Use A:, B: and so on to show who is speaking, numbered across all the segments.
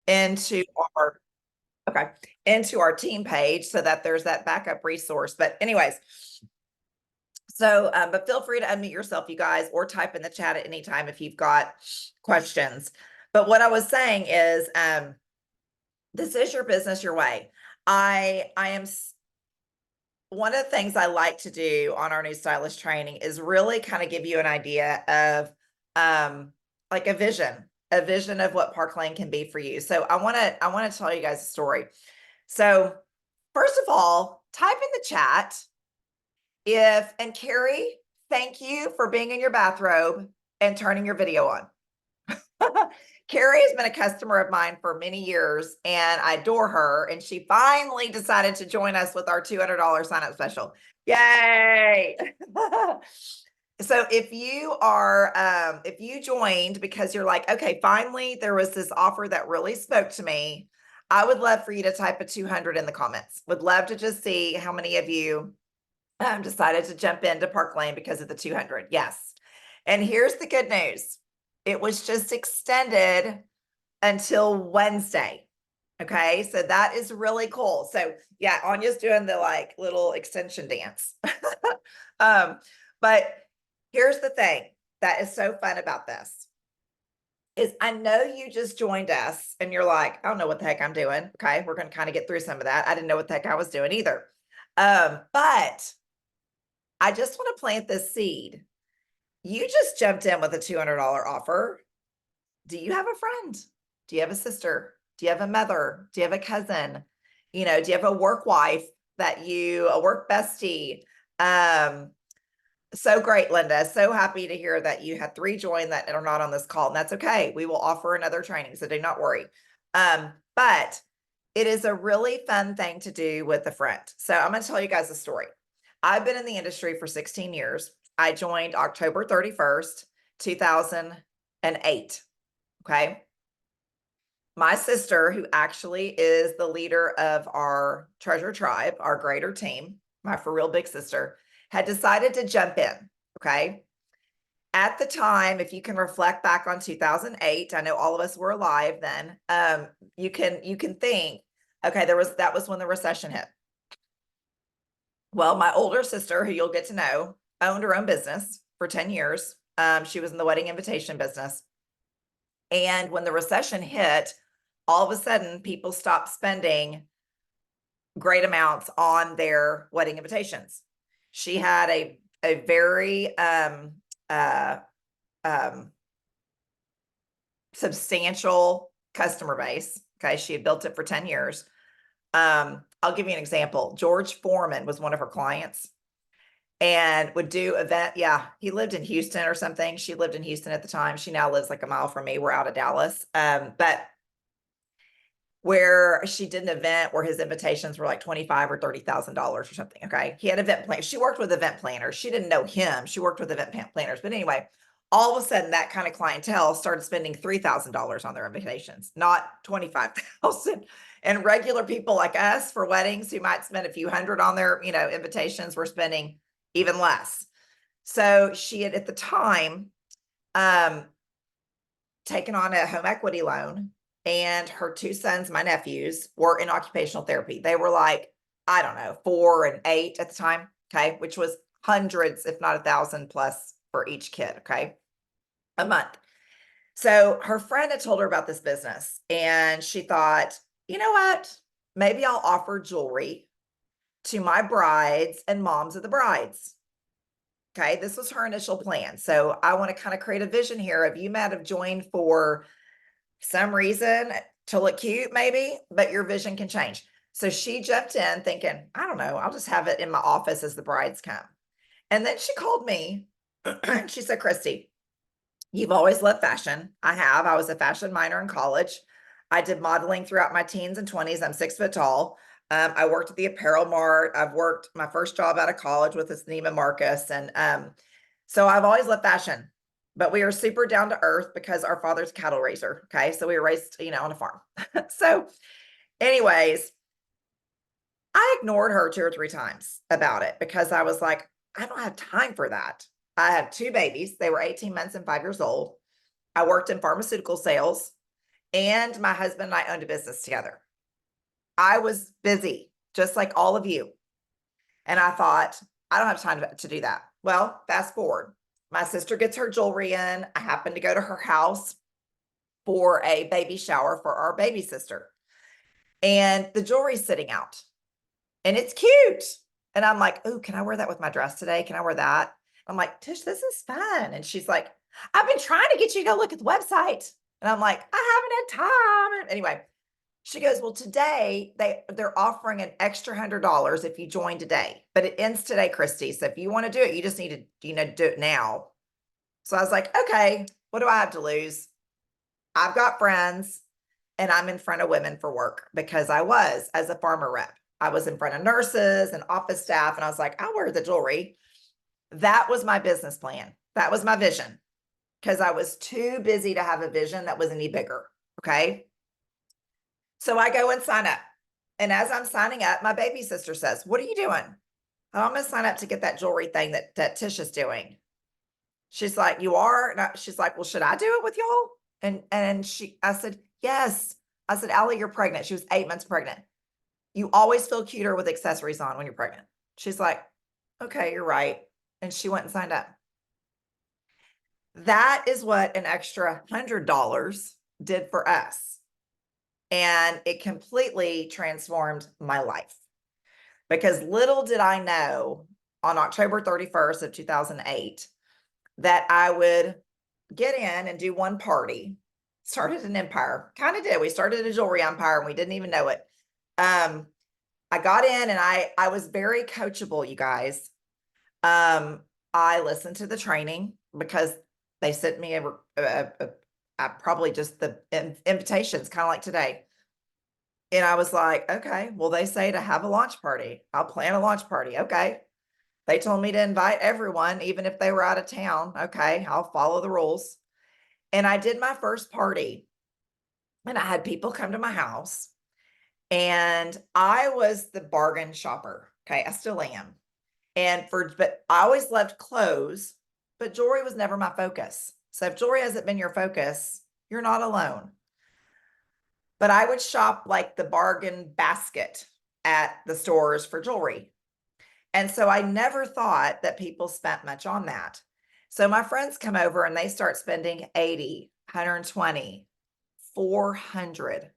A: into our, okay, into our team page so that there's that backup resource. But anyways, so, but feel free to unmute yourself, you guys, or type in the chat at any time if you've got questions. But what I was saying is, this is your business your way. I am one of the things I like to do on our new stylist training is really kind of give you an idea of like a vision of what Park Lane can be for you. So I want to tell you guys a story. So first of all, type in the chat and Carrie, thank you for being in your bathrobe and turning your video on. Carrie has been a customer of mine for many years and I adore her. And she finally decided to join us with our $200 sign up special. Yay. So if you joined because you're like, okay, finally there was this offer that really spoke to me, I would love for you to type a 200 in the comments. Would love to just see how many of you decided to jump into Park Lane because of the 200. Yes. And here's the good news. It was just extended until Wednesday. Okay. So that is really cool. So yeah, Anya's doing the like little extension dance. But here's the thing that is so fun about this is I know you just joined us and you're like, I don't know what the heck I'm doing. Okay. We're going to kind of get through some of that. I didn't know what the heck I was doing either. But I just want to plant this seed. You just jumped in with a $200 offer. Do you have a friend? Do you have a sister? Do you have a mother? Do you have a cousin? Do you have a work wife a work bestie? So great, Linda. So happy to hear that you had 3 join that are not on this call. And that's okay. We will offer another training. So do not worry. But it is a really fun thing to do with a friend. So I'm going to tell you guys a story. I've been in the industry for 16 years. I joined October 31st, 2008. Okay. My sister, who actually is the leader of our treasure tribe, our greater team, my for real big sister, had decided to jump in. Okay. At the time, if you can reflect back on 2008, I know all of us were alive then. You can think, okay, that was when the recession hit. Well, my older sister, who you'll get to know, owned her own business for 10 years. She was in the wedding invitation business. And when the recession hit, all of a sudden people stopped spending great amounts on their wedding invitations. She had a very substantial customer base. Okay. She had built it for 10 years. I'll give you an example. George Foreman was one of her clients and would do event. Yeah. He lived in Houston or something. She lived in Houston at the time. She now lives like a mile from me. We're out of Dallas. But where she did an event where his invitations were like $25,000 or $30,000 or something. Okay. He had event planners. She worked with event planners. She didn't know him. She worked with event planners. But anyway, all of a sudden that kind of clientele started spending $3,000 on their invitations, not 25,000. And regular people like us for weddings who might spend a few hundred on their, invitations were spending even less. So she had at the time taken on a home equity loan, and her 2 sons, my nephews, were in occupational therapy. They were like, I don't know, 4 and 8 at the time. Okay. Which was hundreds, if not 1,000 plus for each kid. Okay. A month. So her friend had told her about this business and she thought, you know what? Maybe I'll offer jewelry to my brides and moms of the brides. Okay. This was her initial plan. So I want to kind of create a vision here of you might have joined for some reason to look cute, maybe, but your vision can change. So she jumped in thinking, I don't know, I'll just have it in my office as the brides come. And then she called me and she said, Christy, you've always loved fashion. I have. I was a fashion minor in college. I did modeling throughout my teens and 20s. I'm 6 foot tall. I worked at the apparel mart. I've worked my first job out of college with this Neiman Marcus. And so I've always loved fashion, but we are super down to earth because our father's a cattle raiser. Okay. So we were raised, on a farm. So anyways, I ignored her 2 or 3 times about it because I was like, I don't have time for that. I have 2 babies. They were 18 months and 5 years old. I worked in pharmaceutical sales and my husband and I owned a business together. I was busy, just like all of you. And I thought, I don't have time to do that. Well, fast forward. My sister gets her jewelry in. I happen to go to her house for a baby shower for our baby sister. And the jewelry's sitting out and it's cute. And I'm like, oh, can I wear that with my dress today? Can I wear that? I'm like, Tish, this is fun. And she's like, I've been trying to get you to go look at the website. And I'm like, I haven't had time. And anyway, she goes, well, today they're offering an extra $100 if you join today, but it ends today, Christy. So if you want to do it, you just need to, do it now. So I was like, okay, what do I have to lose? I've got friends and I'm in front of women for work because I was as a pharma rep. I was in front of nurses and office staff. And I was like, I'll wear the jewelry. That was my business plan. That was my vision because I was too busy to have a vision that was any bigger. Okay. So I go and sign up. And as I'm signing up, my baby sister says, what are you doing? I'm going to sign up to get that jewelry thing that Tish is doing. She's like, you are? And she's like, well, should I do it with y'all? And I said, yes. I said, Allie, you're pregnant. She was 8 months pregnant. You always feel cuter with accessories on when you're pregnant. She's like, okay, you're right. And she went and signed up. That is what an extra $100 did for us. And it completely transformed my life because little did I know on October 31st of 2008 that I would get in and do one party. Started an empire, kind of did. We started a jewelry empire and we didn't even know it. I got in and I was very coachable, you guys. I listened to the training because they sent me probably just the invitations, kind of like today. And I was like, okay, well, they say to have a launch party. I'll plan a launch party. Okay. They told me to invite everyone, even if they were out of town. Okay, I'll follow the rules. And I did my first party and I had people come to my house and I was the bargain shopper. Okay, I still am. But I always loved clothes, but jewelry was never my focus. So if jewelry hasn't been your focus, you're not alone. But I would shop like the bargain basket at the stores for jewelry. And so I never thought that people spent much on that. So my friends come over and they start spending 80, 120, 400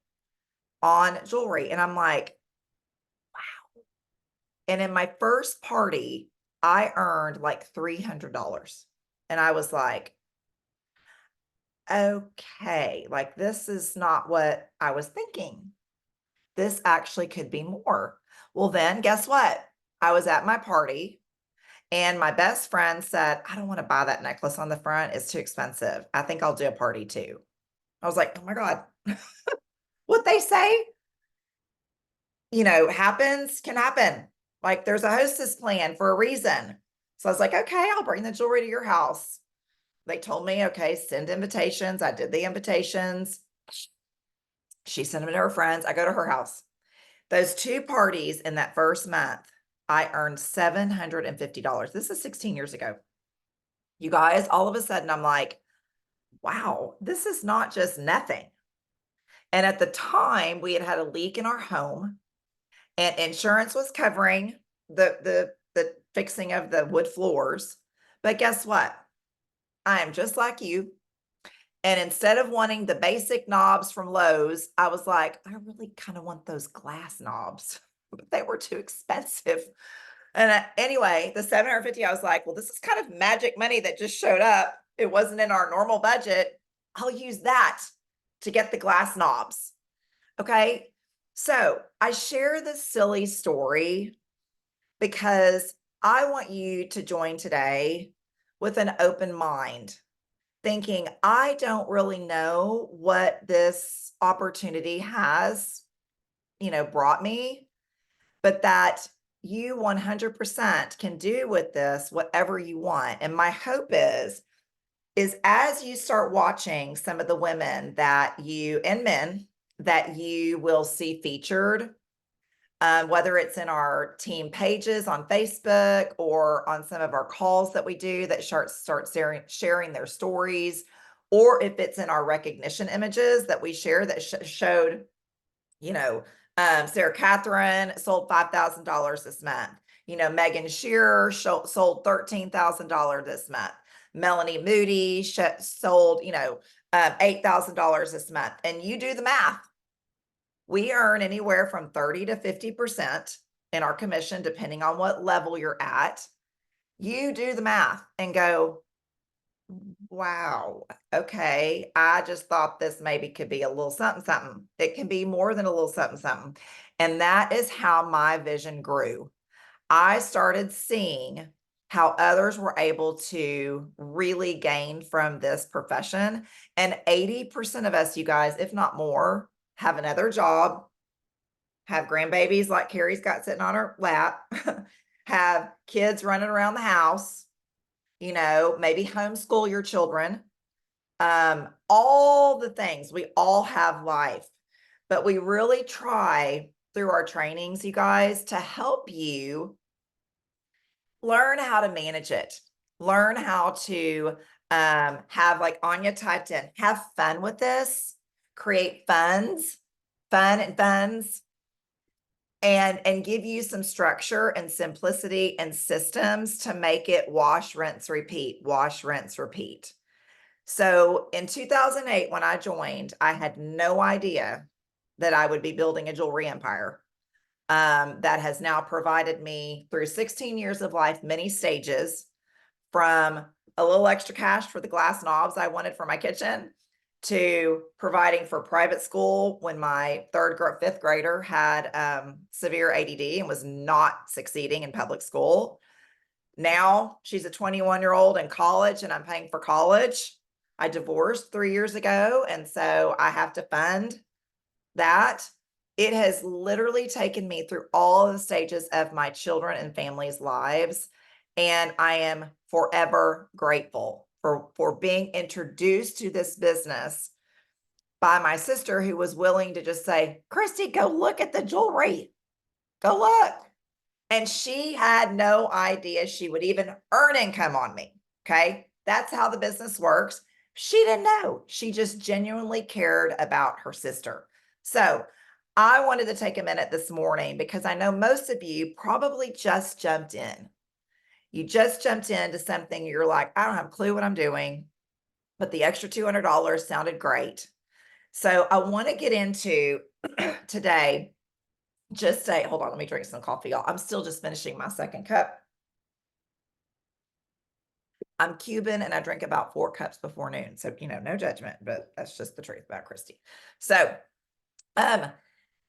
A: on jewelry. And I'm like, wow. And in my first party, I earned like $300. And I was like, okay, like this is not what I was thinking. This actually could be more. Well, then guess what? I was at my party and my best friend said, I don't want to buy that necklace on the front. It's too expensive. I think I'll do a party too. I was like, oh my God, what they say, can happen. Like there's a hostess plan for a reason. So I was like, okay, I'll bring the jewelry to your house. They told me, okay, send invitations. I did the invitations. She sent them to her friends. I go to her house. Those two parties in that first month, I earned $750. This is 16 years ago. You guys, all of a sudden, I'm like, wow, this is not just nothing. And at the time, we had a leak in our home and insurance was covering the fixing of the wood floors. But guess what? I am just like you. And instead of wanting the basic knobs from Lowe's, I was like, I really kind of want those glass knobs, but they were too expensive. And anyway, the 750, I was like, well, this is kind of magic money that just showed up. It wasn't in our normal budget. I'll use that to get the glass knobs. Okay. So I share this silly story because I want you to join today with an open mind, thinking, I don't really know what this opportunity has, brought me, but that you 100% can do with this whatever you want. And my hope is as you start watching some of the women and men that you will see featured, whether it's in our team pages on Facebook or on some of our calls that we do that start sharing their stories, or if it's in our recognition images that we share that showed, you know, Sarah Catherine sold $5,000 this month. You know, Megan Shearer sold $13,000 this month. Melanie Moody sold, you know, $8,000 this month. And you do the math. We earn anywhere from 30 to 50% in our commission, depending on what level you're at. You do the math and go, wow, okay, I just thought this maybe could be a little something, something. It can be more than a little something, something. And that is how my vision grew. I started seeing how others were able to really gain from this profession. And 80% of us, you guys, if not more, have another job, have grandbabies like Carrie's got sitting on her lap, have kids running around the house, you know, maybe homeschool your children, all the things. We all have life, but we really try through our trainings, you guys, to help you learn how to manage it, learn how to have, like Anya typed in, have fun with this, create fun and funds, and give you some structure and simplicity and systems to make it wash, rinse, repeat, wash, rinse, repeat. So in 2008, when I joined, I had no idea that I would be building a jewelry empire that has now provided me through 16 years of life, many stages, from a little extra cash for the glass knobs I wanted for my kitchen to providing for private school when my fifth grader had severe ADD and was not succeeding in public school. Now she's a 21-year-old in college and I'm paying for college. I divorced 3 years ago, and so I have to fund that. It has literally taken me through all of the stages of my children and family's lives, and I am forever grateful for being introduced to this business by my sister, who was willing to just say, Christy, go look at the jewelry. Go look. And she had no idea she would even earn income on me. Okay. That's how the business works. She didn't know. She just genuinely cared about her sister. So I wanted to take a minute this morning because I know most of you probably just jumped in. You just jumped into something. You're like, I don't have a clue what I'm doing, but the extra $200 sounded great. So I want to get into today. Hold on, let me drink some coffee, y'all. I'm still just finishing my second cup. I'm Cuban and I drink about 4 cups before noon. So, you know, no judgment, but that's just the truth about Christy. So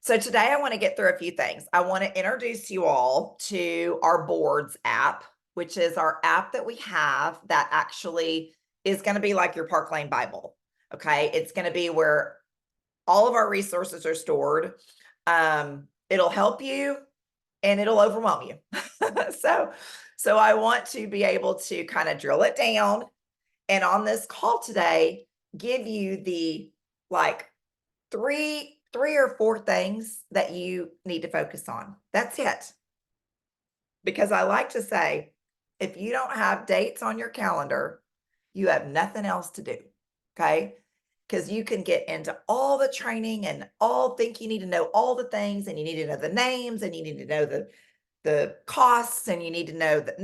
A: today I want to get through a few things. I want to introduce you all to our boards app, which is our app that we have that actually is going to be like your Park Lane Bible. Okay. It's going to be where all of our resources are stored. It'll help you and it'll overwhelm you. So I want to be able to kind of drill it down. And on this call today, give you the like three or 4 things that you need to focus on. That's it. Because I like to say, if you don't have dates on your calendar, you have nothing else to do. Okay. Because you can get into all the training and think you need to know all the things, and you need to know the names, and you need to know the costs, and you need to know that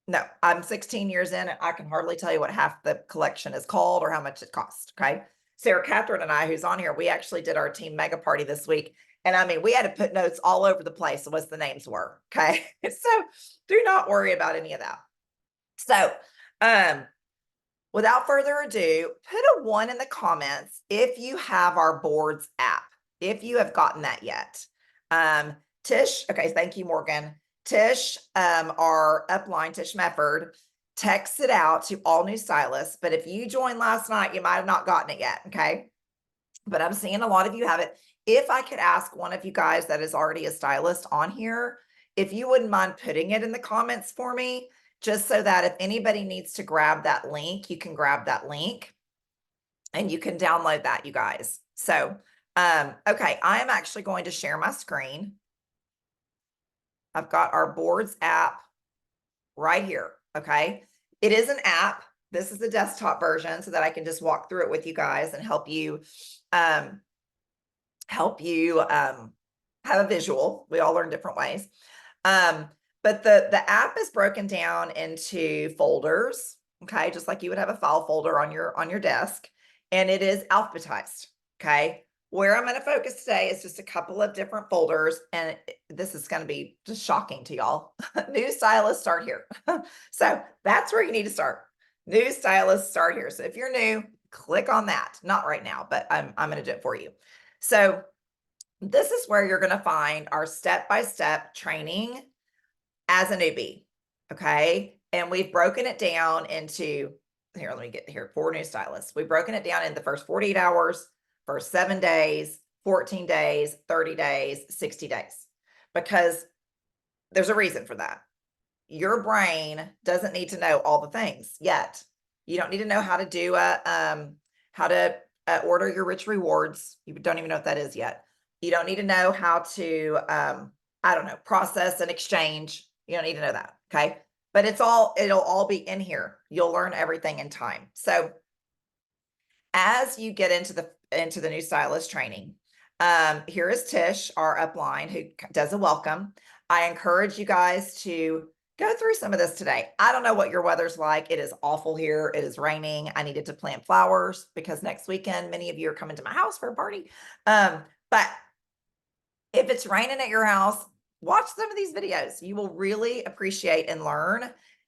A: no, I'm 16 years in and I can hardly tell you what half the collection is called or how much it costs. Okay. Sarah Catherine and I, who's on here, we actually did our team mega party this week. And I mean, we had to put notes all over the place of what the names were. Okay. So do not worry about any of that. So, without further ado, put a 1 in the comments if you have our boards app, if you have gotten that yet. Tish, okay, thank you, Morgan. Tish, our upline, Tish Mefford, texts it out to all new stylists. But if you joined last night, you might have not gotten it yet, okay? But I'm seeing a lot of you have it. If I could ask one of you guys that is already a stylist on here, if you wouldn't mind putting it in the comments for me, just so that if anybody needs to grab that link, you can grab that link and you can download that, you guys. So, okay, I am actually going to share my screen. I've got our boards app right here. Okay. It is an app. This is the desktop version so that I can just walk through it with you guys and help you um, have a visual. We all learn different ways. But the app is broken down into folders, okay, just like you would have a file folder on your desk, and it is alphabetized, okay. Where I'm going to focus today is just a couple of different folders, and this is going to be just shocking to y'all. New stylists start here. So that's where you need to start. New stylists start here. So if you're new, click on that. Not right now, but I'm going to do it for you. So this is where you're going to find our step-by-step training as a newbie. Okay. And we've broken it down into here. Let me get here. 4 new stylists. We've broken it down in the first 48 hours, first 7 days, 14 days, 30 days, 60 days, because there's a reason for that. Your brain doesn't need to know all the things yet. You don't need to know how to do how to order your rich rewards. You don't even know what that is yet. You don't need to know how to I don't know, process and exchange. You don't need to know that. Okay. But it'll all be in here. You'll learn everything in time. So as you get into the new stylist training, here is Tish, our upline, who does a welcome. I encourage you guys to go through some of this today. I don't know what your weather's like. It is awful here. It is raining. I needed to plant flowers because next weekend, many of you are coming to my house for a party. But if it's raining at your house, watch some of these videos. You will really appreciate and learn.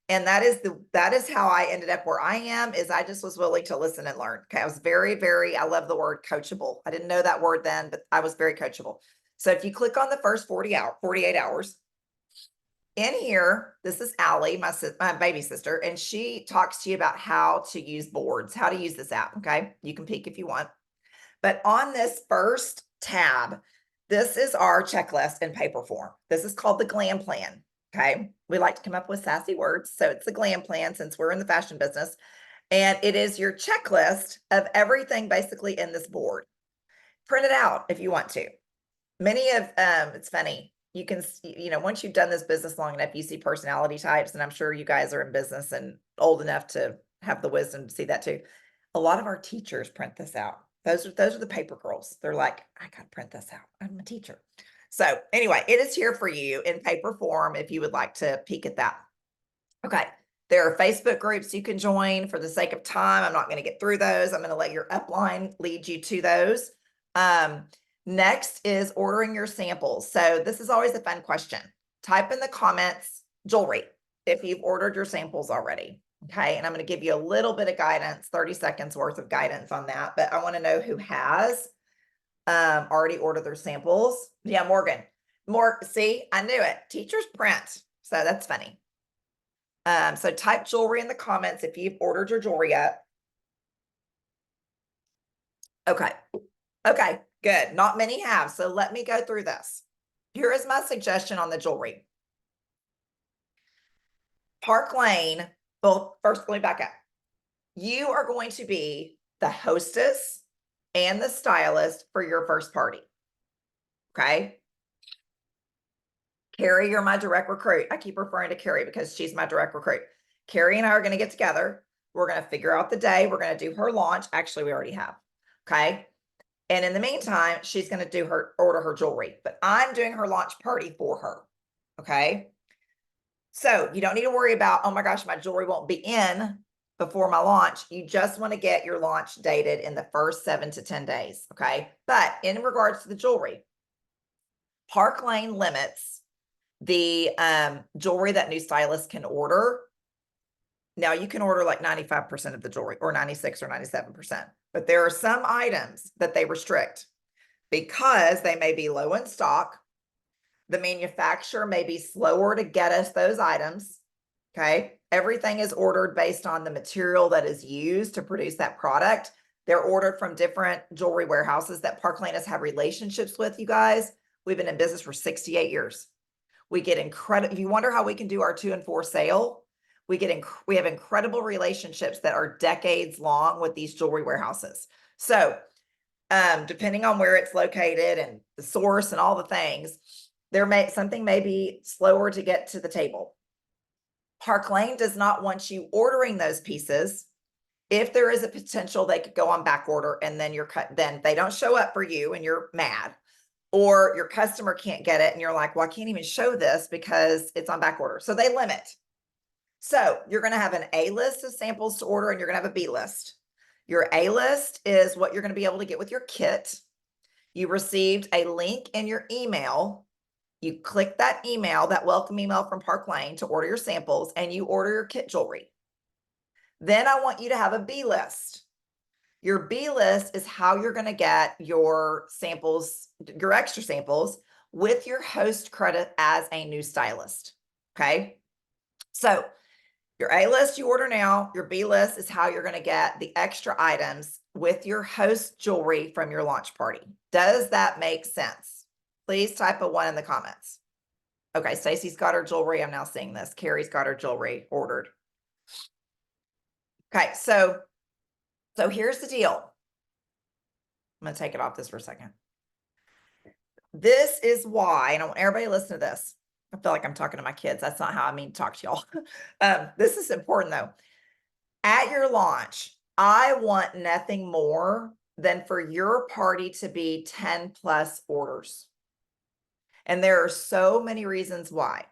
A: And that is how I ended up where I am, is I just was willing to listen and learn. Okay. I was I love the word coachable. I didn't know that word then, but I was very coachable. So if you click on the first 48 hours in here, this is Allie, my baby sister, and she talks to you about how to use boards, how to use this app. Okay. You can peek if you want. But on this first tab, this is our checklist in paper form. This is called the glam plan. Okay. We like to come up with sassy words. So it's the glam plan since we're in the fashion business. And it is your checklist of everything basically in this board. Print it out if you want to. It's funny. You can, once you've done this business long enough, you see personality types, and I'm sure you guys are in business and old enough to have the wisdom to see that too. A lot of our teachers print this out. Those are the paper girls. They're like, I gotta print this out. I'm a teacher. So anyway, it is here for you in paper form if you would like to peek at that. Okay. There are Facebook groups you can join. For the sake of time, I'm not going to get through those. I'm going to let your upline lead you to those. Next is ordering your samples. So this is always a fun question. Type in the comments jewelry if you've ordered your samples already. Okay. And I'm going to give you a little bit of guidance, 30 seconds worth of guidance on that, but I want to know who has already ordered their samples. Yeah, Morgan. See, I knew it. Teachers print. So that's funny. So type jewelry in the comments if you've ordered your jewelry yet. Okay. Okay, good. Not many have. So let me go through this. Here is my suggestion on the jewelry. Park Lane. Well, first, let me back up. You are going to be the hostess and the stylist for your first party. Okay. Carrie, you're my direct recruit. I keep referring to Carrie because she's my direct recruit. Carrie and I are going to get together. We're going to figure out the day. We're going to do her launch. Actually, we already have. Okay. And in the meantime, she's going to order her jewelry, but I'm doing her launch party for her. Okay. So you don't need to worry about, oh my gosh, my jewelry won't be in before my launch. You just want to get your launch dated in the first 7 to 10 days. Okay. But in regards to the jewelry, Park Lane limits the jewelry that new stylists can order. Now you can order like 95% of the jewelry or 96 or 97%, but there are some items that they restrict because they may be low in stock. The manufacturer may be slower to get us those items. Okay. Everything is ordered based on the material that is used to produce that product. They're ordered from different jewelry warehouses that Park Lane has had relationships with, you guys. We've been in business for 68 years. We get incredible. If you wonder how we can do our 2 and 4 sale, we have incredible relationships that are decades long with these jewelry warehouses. So depending on where it's located and the source and all the things, something may be slower to get to the table. Park Lane does not want you ordering those pieces if there is a potential they could go on back order and then then they don't show up for you and you're mad, or your customer can't get it and you're like, well, I can't even show this because it's on back order. So they limit. So you're going to have an A list of samples to order and you're going to have a B list. Your A list is what you're going to be able to get with your kit. You received a link in your email. You click that email, that welcome email from Park Lane, to order your samples, and you order your kit jewelry. Then I want you to have a B list. Your B list is how you're going to get your samples, your extra samples, with your host credit as a new stylist. Okay. So your A list you order now, your B list is how you're going to get the extra items with your host jewelry from your launch party. Does that make sense? Please type a 1 in the comments. Okay, Stacy's got her jewelry. I'm now seeing this. Carrie's got her jewelry ordered. Okay, so here's the deal. I'm going to take it off this for a second. This is why, and I want everybody to listen to this. I feel like I'm talking to my kids. That's not how I mean to talk to y'all. This is important though. At your launch, I want nothing more than for your party to be 10 plus orders. And there are so many reasons why.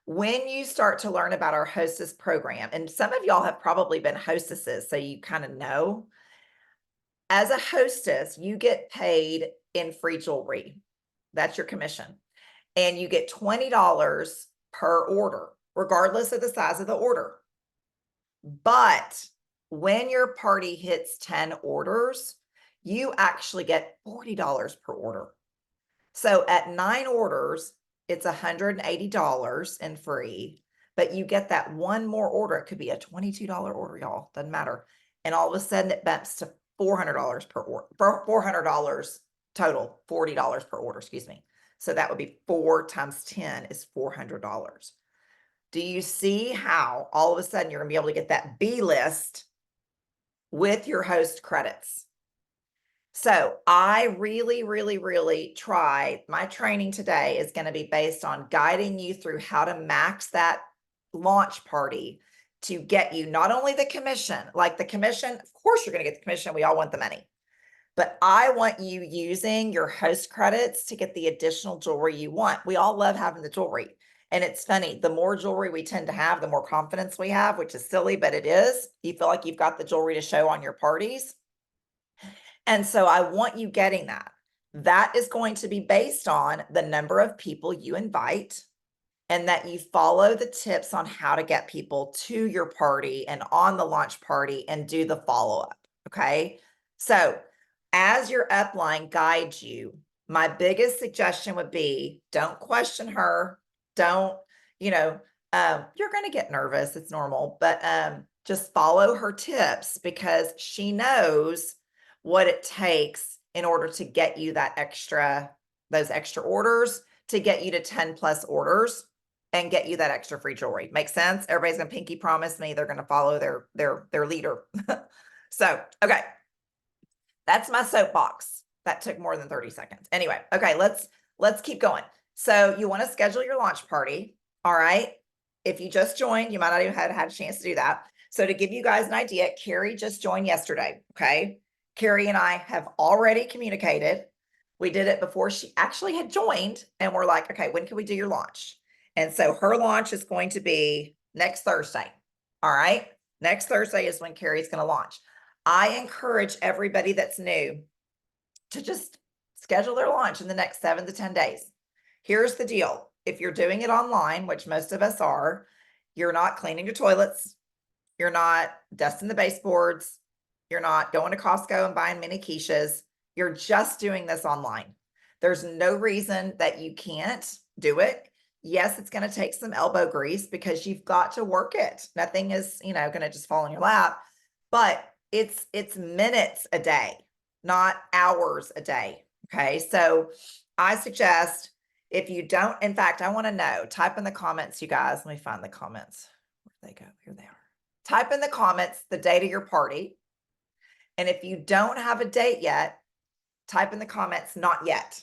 A: When you start to learn about our hostess program, and some of y'all have probably been hostesses, so you kind of know, as a hostess, you get paid in free jewelry. That's your commission. And you get $20 per order, regardless of the size of the order. But when your party hits 10 orders, you actually get $40 per order. So at 9 orders, it's $180 and free, but you get that one more order. It could be a $22 order, y'all. Doesn't matter. And all of a sudden it bumps to $400 per order, $400 total, $40 per order, excuse me. So that would be 4 times 10 is $400. Do you see how all of a sudden you're gonna be able to get that B list with your host credits? So I really try. My training today is going to be based on guiding you through how to max that launch party to get you not only the commission, like the commission, of course you're going to get the commission. We all want the money, but I want you using your host credits to get the additional jewelry you want. We all love having the jewelry. And it's funny, the more jewelry we tend to have, the more confidence we have, which is silly, but it is. You feel like you've got the jewelry to show on your parties. And so I want you getting that. That is going to be based on the number of people you invite and that you follow the tips on how to get people to your party and on the launch party and do the follow-up. Okay. So as your upline guides you, my biggest suggestion would be don't question her. Don't, you're going to get nervous. It's normal, but just follow her tips because she knows what it takes in order to get you those extra orders, to get you to 10 plus orders and get you that extra free jewelry. Make sense? Everybody's gonna pinky promise me they're gonna follow their leader. So, okay. That's my soapbox. That took more than 30 seconds. Anyway, okay, let's keep going. So you want to schedule your launch party. All right. If you just joined, you might not even have had a chance to do that. So to give you guys an idea, Carrie just joined yesterday. Okay. Carrie and I have already communicated. We did it before she actually had joined, and we're like, okay, when can we do your launch? And so her launch is going to be next Thursday. All right. Next Thursday is when Carrie's going to launch. I encourage everybody that's new to just schedule their launch in the next 7 to 10 days. Here's the deal. If you're doing it online, which most of us are, you're not cleaning your toilets. You're not dusting the baseboards. You're not going to Costco and buying mini quiches. You're just doing this online. There's no reason that you can't do it. Yes, it's going to take some elbow grease because you've got to work it. Nothing is, going to just fall in your lap, but it's minutes a day, not hours a day. Okay. So I suggest if you don't, in fact, I want to know, type in the comments, you guys. Let me find the comments. Where did they go? Here they are. Type in the comments the date of your party. And if you don't have a date yet, type in the comments, not yet.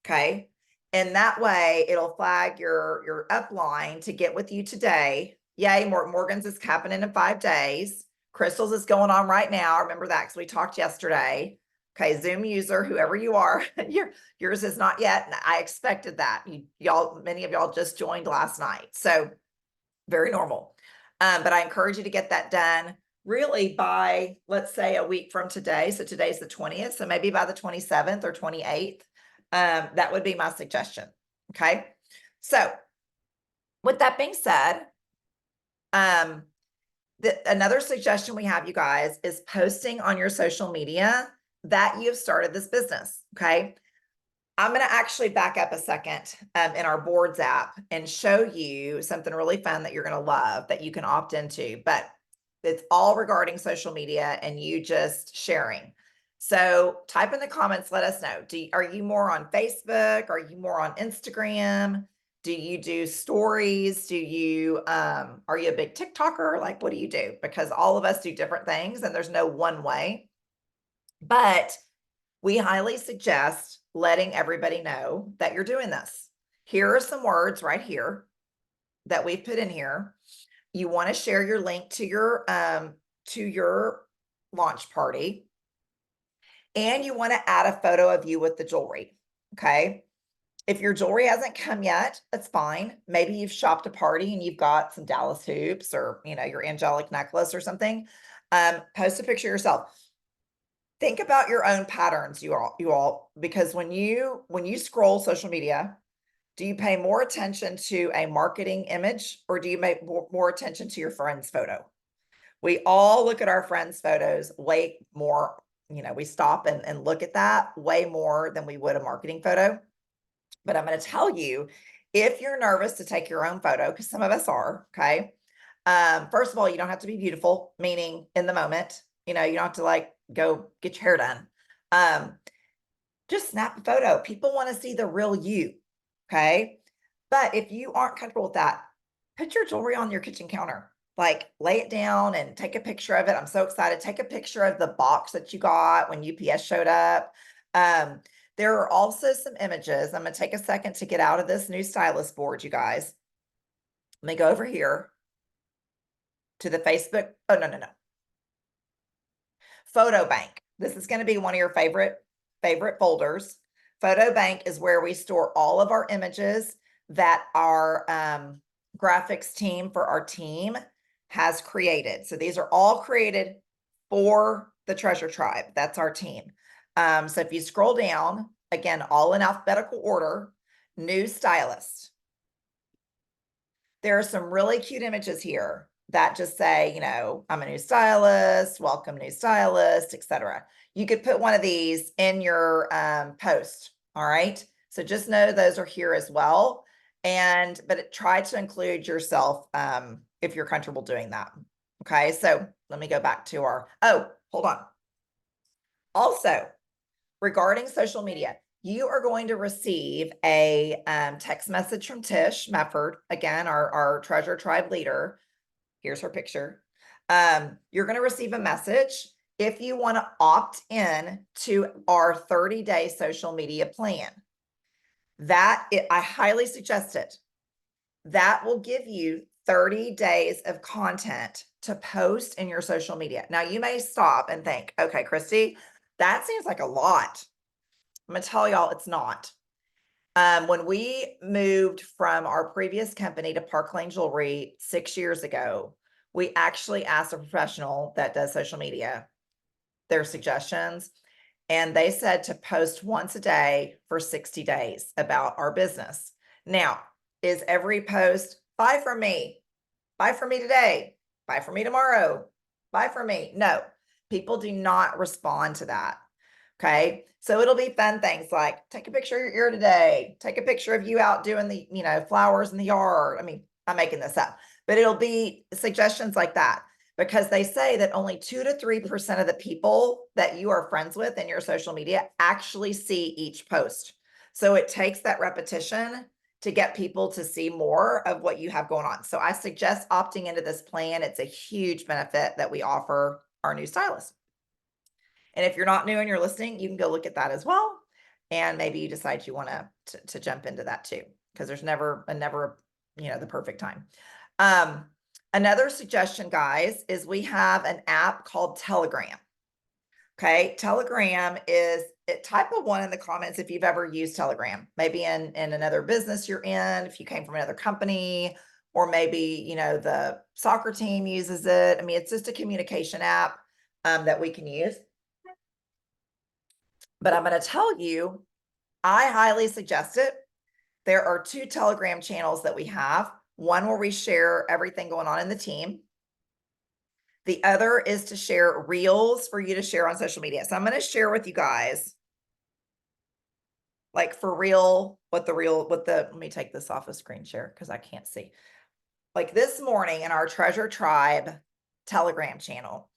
A: Okay. And that way it'll flag your upline to get with you today. Yay, Morgan's is happening in 5 days. Crystal's is going on right now. Remember that because we talked yesterday. Okay, Zoom user, whoever you are, yours is not yet. And I expected that. Many of y'all just joined last night. So very normal. But I encourage you to get that done really by, let's say, a week from today. So today's the 20th. So maybe by the 27th or 28th. That would be my suggestion. Okay. So with that being said, another suggestion we have, you guys, is posting on your social media that you've started this business. Okay. I'm going to actually back up a second in our boards app and show you something really fun that you're going to love that you can opt into, but it's all regarding social media and you just sharing. So type in the comments, let us know. Are you more on Facebook? Are you more on Instagram? Do you do stories? Are you a big TikToker? Like, what do you do? Because all of us do different things and there's no one way, but we highly suggest letting everybody know that you're doing this. Here are some words right here that we've put in here. You want to share your link to your launch party, and you want to add a photo of you with the jewelry. Okay. If your jewelry hasn't come yet, that's fine. Maybe you've shopped a party and you've got some Dallas hoops or, your angelic necklace or something. Post a picture of yourself. Think about your own patterns, you all, because when you scroll social media, do you pay more attention to a marketing image or do you make more attention to your friend's photo? We all look at our friends' photos way more, we stop and look at that way more than we would a marketing photo. But I'm going to tell you, if you're nervous to take your own photo, because some of us are, okay. First of all, you don't have to be beautiful, meaning in the moment, you don't have to like go get your hair done. Just snap a photo. People want to see the real you. Okay. But if you aren't comfortable with that, put your jewelry on your kitchen counter, like lay it down and take a picture of it. I'm so excited. Take a picture of the box that you got when UPS showed up. There are also some images. I'm going to take a second to get out of this new stylist board, you guys. Let me go over here to the Facebook. Oh, no. Photo bank. This is going to be one of your favorite folders. Photo bank is where we store all of our images that our graphics team for our team has created. So these are all created for the Treasure Tribe. That's our team. So if you scroll down, again, all in alphabetical order, new stylist. There are some really cute images here that just say, I'm a new stylist, welcome new stylist, etc. You could put one of these in your post. All right. So just know those are here as well. But try to include yourself if you're comfortable doing that. Okay. So let me go back to hold on. Also, regarding social media, you are going to receive a text message from Tish Mefford, again, our Treasure Tribe leader. Here's her picture. You're going to receive a message if you want to opt in to our 30-day social media plan. I highly suggest it. That will give you 30 days of content to post in your social media. Now, you may stop and think, okay, Christy, that seems like a lot. I'm going to tell y'all it's not. When we moved from our previous company to Park Lane Jewelry 6 years ago, we actually asked a professional that does social media their suggestions, and they said to post once a day for 60 days about our business. Now, is every post, buy from me today, buy from me tomorrow, buy from me? No, people do not respond to that. Okay. So it'll be fun things like take a picture of your ear today, take a picture of you out doing the, flowers in the yard. I mean, I'm making this up, but it'll be suggestions like that because they say that only 2 to 3% of the people that you are friends with in your social media actually see each post. So it takes that repetition to get people to see more of what you have going on. So I suggest opting into this plan. It's a huge benefit that we offer our new stylists. And if you're not new and you're listening, you can go look at that as well. And maybe you decide you want to jump into that too, because there's never the perfect time. Another suggestion, guys, is we have an app called Telegram. Okay, Telegram is type a one in the comments if you've ever used Telegram, maybe in another business you're in, if you came from another company, or maybe, you know, the soccer team uses it. I mean, it's just a communication app that we can use. But I'm going to tell you, I highly suggest it. There are 2 Telegram channels that we have. One where we share everything going on in the team. The other is to share reels for you to share on social media. So I'm going to share with you guys, like for real, let me take this off of screen share because I can't see. Like this morning in our Treasure Tribe Telegram channel,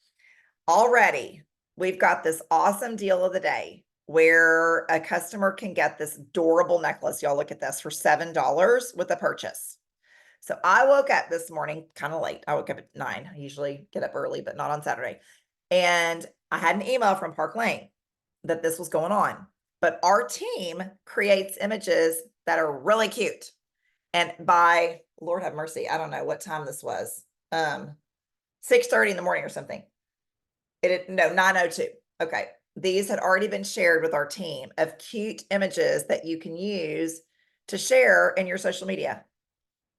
A: already we've got this awesome deal of the day where a customer can get this adorable necklace. Y'all look at this for $7 with a purchase. So I woke up this morning kind of late. I woke up at 9. I usually get up early, but not on Saturday. And I had an email from Park Lane that this was going on. But our team creates images that are really cute. And by Lord have mercy, I don't know what time this was. 6:30 in the morning or something. No, 9:02. Okay. These had already been shared with our team of cute images that you can use to share in your social media.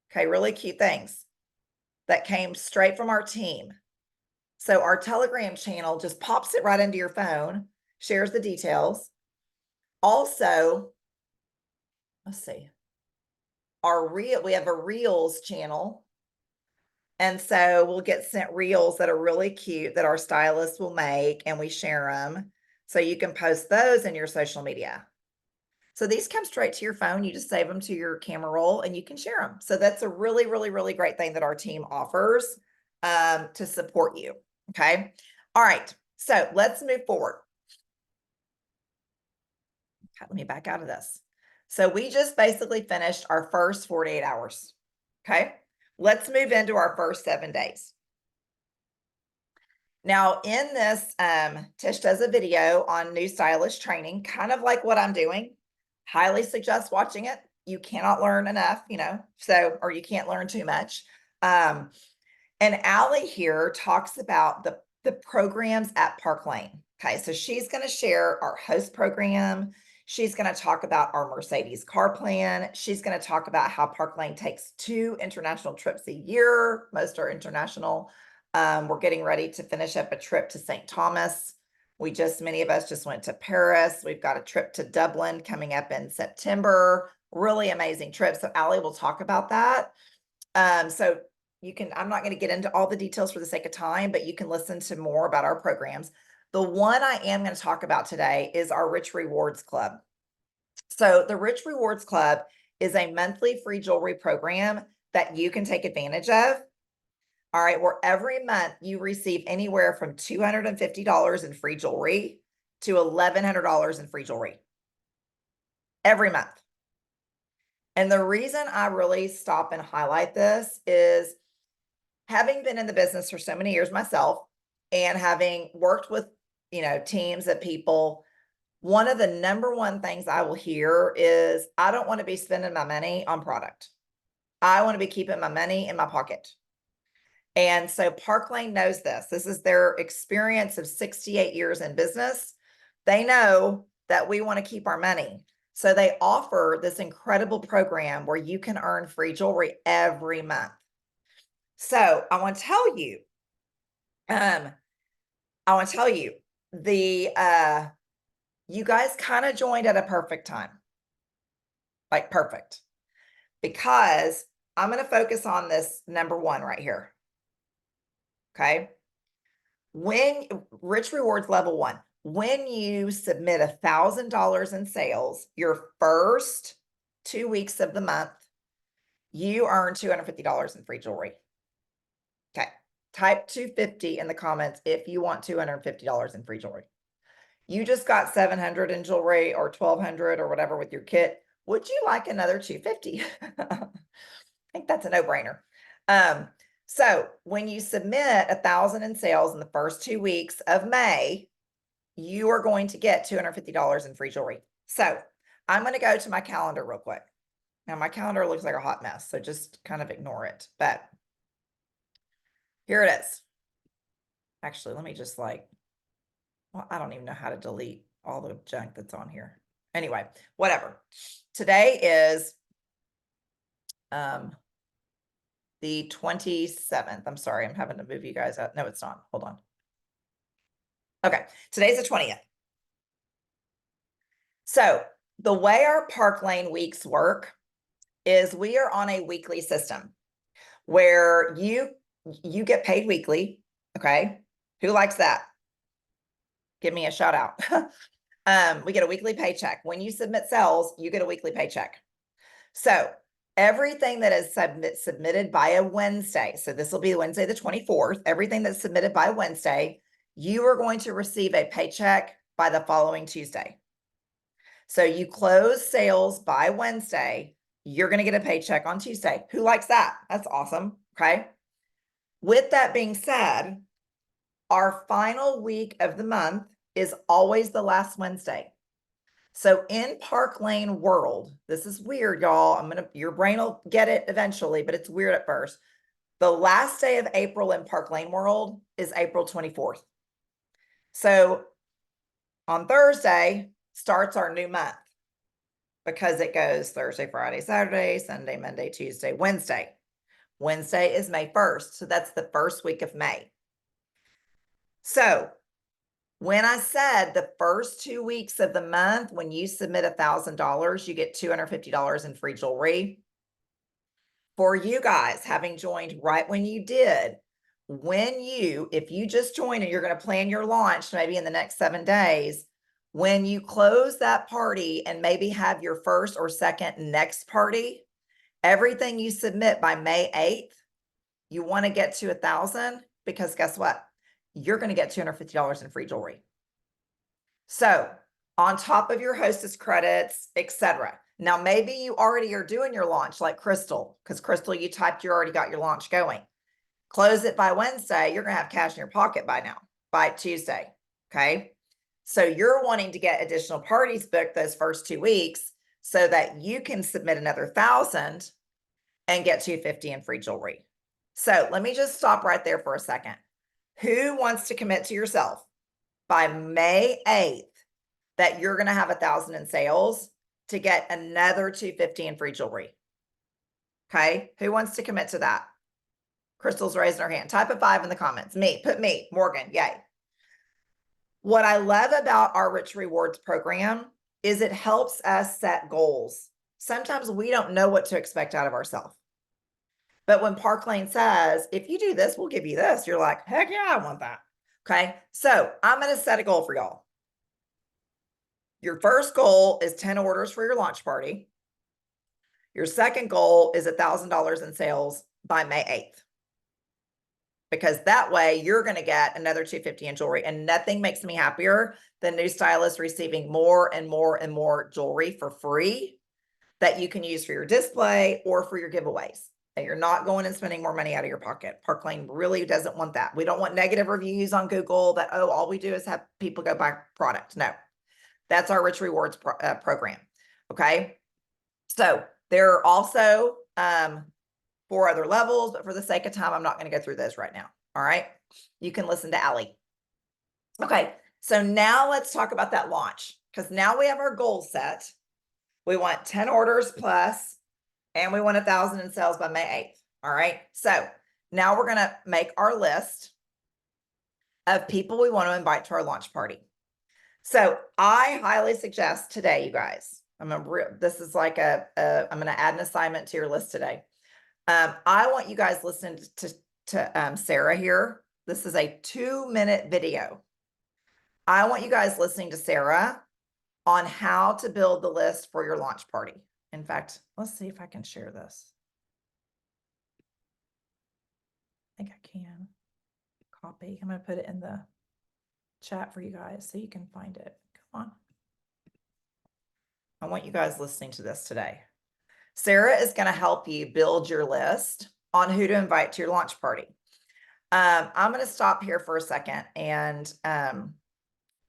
A: Okay, really cute things that came straight from our team. So our Telegram channel just pops it right into your phone, shares the details. Also, let's see, we have a Reels channel. And so we'll get sent reels that are really cute that our stylists will make, and we share them. So you can post those in your social media. So these come straight to your phone. You just save them to your camera roll and you can share them. So that's a really, really, really great thing that our team offers to support you. Okay. All right. So let's move forward. Okay, let me back out of this. So we just basically finished our first 48 hours. Okay. Let's move into our first 7 days. Now in this, Tish does a video on new stylist training, kind of like what I'm doing. Highly suggest watching it. You cannot learn enough, you know, so, or you can't learn too much. And Allie here talks about the programs at Park Lane. Okay, so she's going to share our host program. She's going to talk about our Mercedes car plan. She's going to talk about how Park Lane takes 2 international trips a year. Most are international. We're getting ready to finish up a trip to St. Thomas. Many of us just went to Paris. We've got a trip to Dublin coming up in September. Really amazing trip. So Allie will talk about that. So I'm not going to get into all the details for the sake of time, but you can listen to more about our programs. The one I am going to talk about today is our Rich Rewards Club. So the Rich Rewards Club is a monthly free jewelry program that you can take advantage of. All right, where every month you receive anywhere from $250 in free jewelry to $1,100 in free jewelry every month. And the reason I really stop and highlight this is having been in the business for so many years myself and having worked with, you know, teams of people, one of the number one things I will hear is, I don't want to be spending my money on product. I want to be keeping my money in my pocket. And so Park Lane knows this. This is their experience of 68 years in business. They know that we want to keep our money. So they offer this incredible program where you can earn free jewelry every month. So I want to tell you, you guys kind of joined at a perfect time, like perfect, because I'm going to focus on this number 1 right here. Okay. When Rich Rewards level 1, when you submit $1,000 in sales, your first 2 weeks of the month, you earn $250 in free jewelry. Okay. Type 250 in the comments if you want $250 in free jewelry. You just got 700 in jewelry or 1,200 or whatever with your kit. Would you like another 250? I think that's a no-brainer. So when you submit 1,000 in sales in the first 2 weeks of May, you are going to get $250 in free jewelry. So I'm going to go to my calendar real quick. Now my calendar looks like a hot mess, so just kind of ignore it. But Here it is. Actually, let me just like, well, I don't even know how to delete all the junk that's on here. Anyway, whatever. Today is the 27th. I'm sorry, I'm having to move you guys out. No, it's not. Hold on. Okay, today's the 20th. So the way our Park Lane weeks work is we are on a weekly system where you get paid weekly. Okay, who likes that? Give me a shout out. We get a weekly paycheck. When you submit sales, you get a weekly paycheck. So everything that is submitted by a Wednesday, so this will be Wednesday the 24th, everything that's submitted by Wednesday, you are going to receive a paycheck by the following Tuesday. So you close sales by Wednesday, you're going to get a paycheck on Tuesday. Who likes that? That's awesome. Okay. With that being said, our final week of the month is always the last Wednesday. So in Park Lane world, this is weird, y'all. Your brain will get it eventually, but it's weird at first. The last day of April in Park Lane world is April 24th. So on Thursday starts our new month because it goes Thursday, Friday, Saturday, Sunday, Monday, Tuesday, Wednesday. Wednesday is May 1st. So that's the first week of May. So when I said the first 2 weeks of the month, when you submit $1,000, you get $250 in free jewelry. For you guys having joined right when you did, if you just joined and you're going to plan your launch maybe in the next 7 days, when you close that party and maybe have your first or second next party, everything you submit by May 8th, you want to get to 1,000 because guess what? You're going to get $250 in free jewelry. So on top of your hostess credits, etc. Now, maybe you already are doing your launch like Crystal, because Crystal, you typed, you already got your launch going. Close it by Wednesday. You're going to have cash in your pocket by Tuesday. Okay. So you're wanting to get additional parties booked those first 2 weeks so that you can submit another 1,000 and get $250 in free jewelry. So let me just stop right there for a second. Who wants to commit to yourself by May 8th that you're going to have 1,000 in sales to get another $250 in free jewelry? Okay. Who wants to commit to that? Crystal's raising her hand. Type a 5 in the comments. Me, put me, Morgan. Yay. What I love about our Rich Rewards program is it helps us set goals. Sometimes we don't know what to expect out of ourselves. But when Park Lane says, if you do this, we'll give you this, you're like, heck yeah, I want that. Okay. So I'm going to set a goal for y'all. Your first goal is 10 orders for your launch party. Your second goal is $1,000 in sales by May 8th. Because that way you're going to get another $250 in jewelry, and nothing makes me happier than new stylists receiving more and more and more jewelry for free that you can use for your display or for your giveaways. And you're not going and spending more money out of your pocket. Park Lane really doesn't want that. We don't want negative reviews on Google that, oh, all we do is have people go buy product. No, that's our Rich Rewards program. Okay. So there are also 4 other levels, but for the sake of time, I'm not going to go through those right now. All right. You can listen to Allie. Okay. So now let's talk about that launch, because now we have our goal set. We want 10 orders plus, and we want 1,000 in sales by May 8th. All right. So now we're going to make our list of people we want to invite to our launch party. So I highly suggest today, you guys, this is like I'm going to add an assignment to your list today. I want you guys listening to Sarah here. This is a 2-minute video. I want you guys listening to Sarah on how to build the list for your launch party. In fact, let's see if I can share this. I think I can. Copy. I'm going to put it in the chat for you guys so you can find it. Come on. I want you guys listening to this today. Sarah is going to help you build your list on who to invite to your launch party. I'm going to stop here for a second and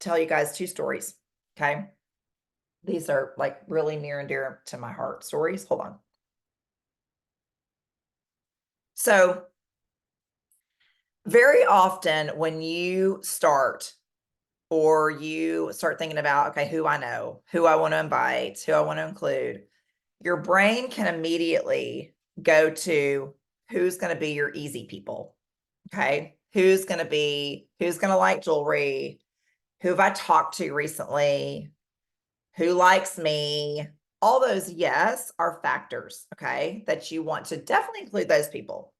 A: tell you guys 2 stories. Okay. These are like really near and dear to my heart stories. Hold on. So very often when you start or you start thinking about, okay, who I know, who I want to invite, who I want to include, your brain can immediately go to who's going to be your easy people. Okay. Who's going to like jewelry? Who have I talked to recently? Who likes me? All those yes are factors, okay, that you want to definitely include those people.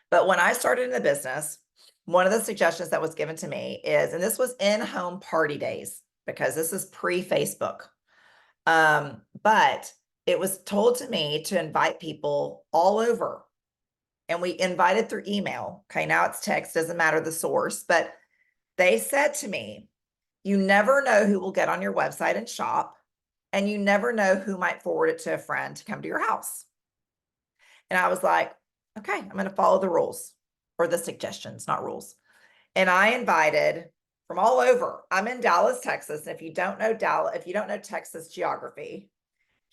A: But when I started in the business, one of the suggestions that was given to me is, and this was in-home party days, because this is pre-Facebook. But it was told to me to invite people all over. And we invited through email. Okay, now it's text, doesn't matter the source, but they said to me, you never know who will get on your website and shop, and you never know who might forward it to a friend to come to your house. And I was like, okay, I'm going to follow the rules, or the suggestions, not rules. And I invited from all over. I'm in Dallas, Texas. And if you don't know Texas geography,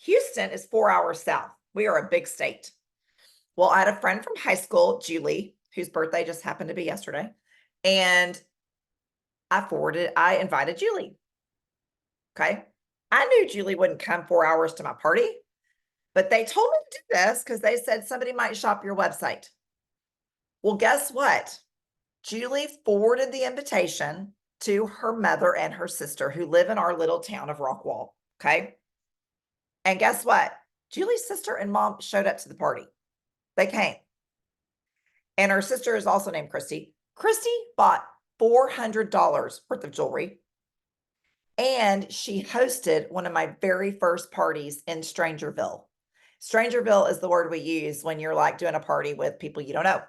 A: Houston is 4 hours south. We are a big state. Well, I had a friend from high school, Julie, whose birthday just happened to be yesterday. And I invited Julie. Okay. I knew Julie wouldn't come 4 hours to my party, but they told me to do this because they said somebody might shop your website. Well, guess what? Julie forwarded the invitation to her mother and her sister who live in our little town of Rockwall. Okay. And guess what? Julie's sister and mom showed up to the party. They came. And her sister is also named Christy. Christy bought $400 worth of jewelry. And she hosted one of my very first parties in Strangerville. Strangerville is the word we use when you're like doing a party with people you don't know.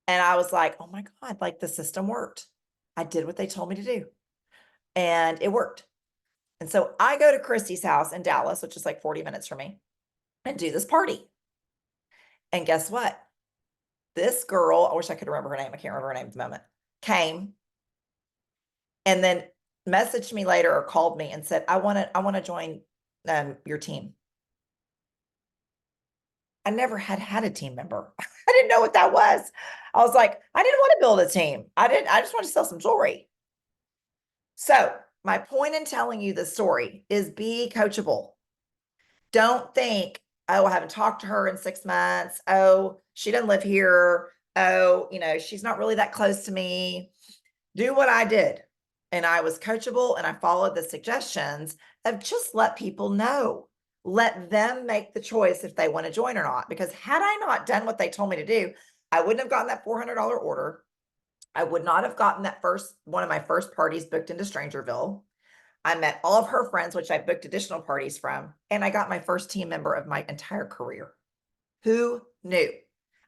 A: And I was like, oh my God, like the system worked. I did what they told me to do. And it worked. And so I go to Christy's house in Dallas, which is like 40 minutes from me, and do this party. And guess what? This girl, I wish I could remember her name. I can't remember her name at the moment, came and then messaged me later or called me and said, I want to join your team. I never had a team member. I didn't know what that was. I was like, I didn't want to build a team. I just want to sell some jewelry. So my point in telling you this story is be coachable. Don't think, oh, I haven't talked to her in 6 months. Oh, she doesn't live here. Oh, she's not really that close to me. Do what I did. And I was coachable and I followed the suggestions of just let people know. Let them make the choice if they want to join or not. Because had I not done what they told me to do, I wouldn't have gotten that $400 order. I would not have gotten one of my first parties booked into Strangerville. I met all of her friends, which I booked additional parties from, and I got my first team member of my entire career. Who knew?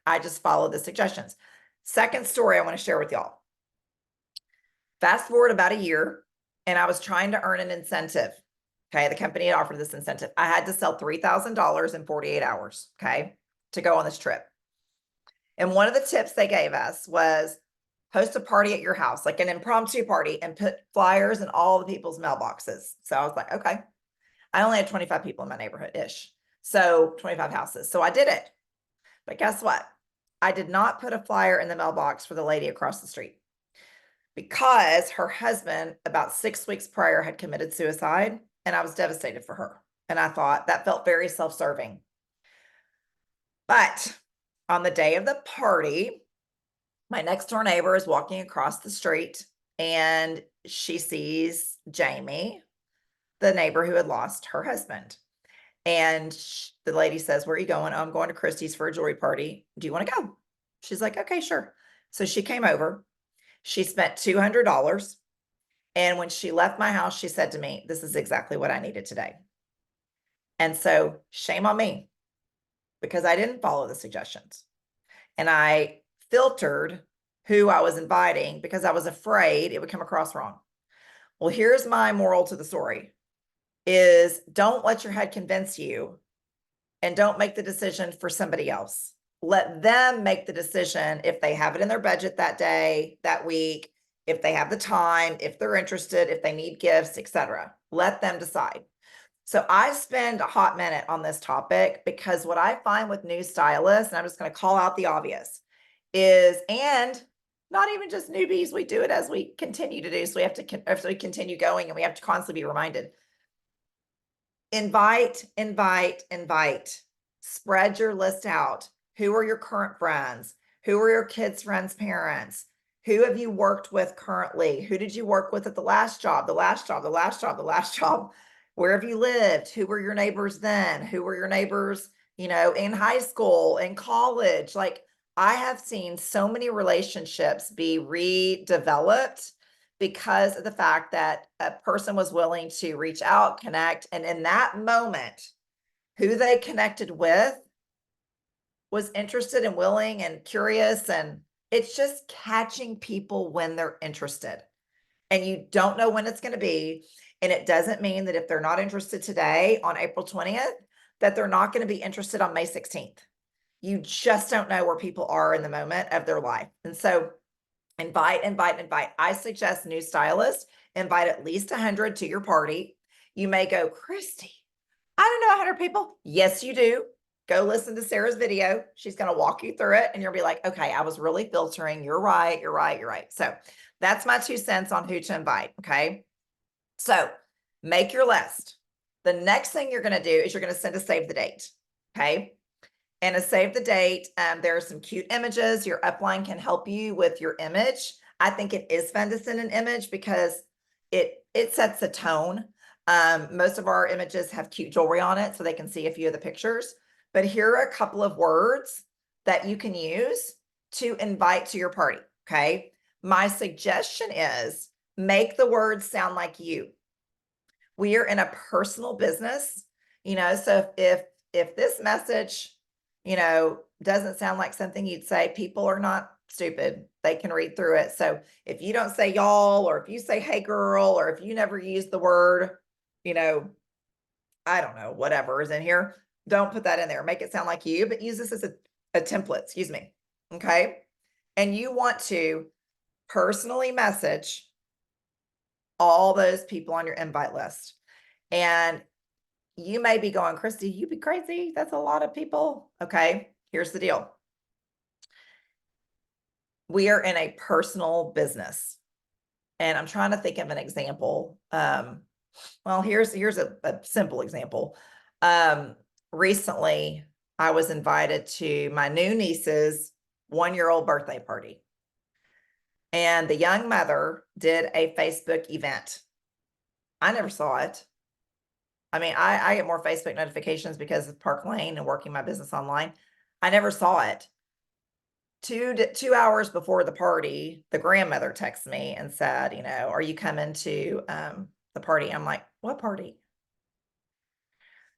A: I just followed the suggestions. Second story I want to share with y'all. Fast forward about a year, and I was trying to earn an incentive. Okay, the company had offered this incentive. I had to sell $3,000 in 48 hours, okay, to go on this trip. And one of the tips they gave us was host a party at your house, like an impromptu party, and put flyers in all the people's mailboxes. So I was like, okay. I only had 25 people in my neighborhood-ish. So 25 houses. So I did it. But guess what? I did not put a flyer in the mailbox for the lady across the street because her husband, about 6 weeks prior, had committed suicide, and I was devastated for her. And I thought that felt very self-serving. But on the day of the party, my next door neighbor is walking across the street and she sees Jamie, the neighbor who had lost her husband. And the lady says, where are you going? Oh, I'm going to Christie's for a jewelry party. Do you want to go? She's like, okay, sure. So she came over. She spent $200. And when she left my house, she said to me, this is exactly what I needed today. And so shame on me because I didn't follow the suggestions. And I filtered who I was inviting because I was afraid it would come across wrong. Well, here's my moral to the story is don't let your head convince you and don't make the decision for somebody else. Let them make the decision if they have it in their budget that day, that week, if they have the time, if they're interested, if they need gifts, etc. Let them decide. So I spend a hot minute on this topic because what I find with new stylists, and I'm just going to call out the obvious, and not even just newbies, we do it as we continue to do. So we have to, as we continue going, and we have to constantly be reminded. Invite, invite, invite. Spread your list out. Who are your current friends? Who are your kids' friends' parents? Who have you worked with currently? Who did you work with at the last job, the last job, the last job, the last job? Where have you lived? Who were your neighbors then? Who were your neighbors, in high school, in college? Like, I have seen so many relationships be redeveloped because of the fact that a person was willing to reach out, connect, and in that moment, who they connected with was interested and willing and curious. And it's just catching people when they're interested. And you don't know when it's going to be. And it doesn't mean that if they're not interested today on April 20th, that they're not going to be interested on May 16th. You just don't know where people are in the moment of their life. And so invite, invite, invite. I suggest new stylists, invite at least 100 to your party. You may go, Christy, I don't know 100 people. Yes, you do. Go listen to Sarah's video. She's going to walk you through it and you'll be like, okay, I was really filtering. You're right. You're right. You're right. So that's my 2 cents on who to invite. Okay. So make your list. The next thing you're going to do is you're going to send a save the date. Okay. And a save the date. There are some cute images. Your upline can help you with your image. I think it is fun to send an image because it sets the tone. Most of our images have cute jewelry on it so they can see a few of the pictures. But here are a couple of words that you can use to invite to your party. Okay. My suggestion is make the words sound like you. We are in a personal business, so if this message, doesn't sound like something you'd say, people are not stupid. They can read through it. So if you don't say y'all, or if you say, hey girl, or if you never use the word, I don't know, whatever is in here, don't put that in there. Make it sound like you, but use this as a template, excuse me. Okay. And you want to personally message all those people on your invite list. And you may be going, Christy, you be crazy. That's a lot of people. Okay, here's the deal. We are in a personal business. And I'm trying to think of an example. Well, here's a simple example. Recently, I was invited to my new niece's 1-year-old birthday party. And the young mother did a Facebook event. I never saw it. I mean, I get more Facebook notifications because of Park Lane and working my business online. I never saw it. 2 hours before the party, the grandmother texted me and said, are you coming to the party? I'm like, what party?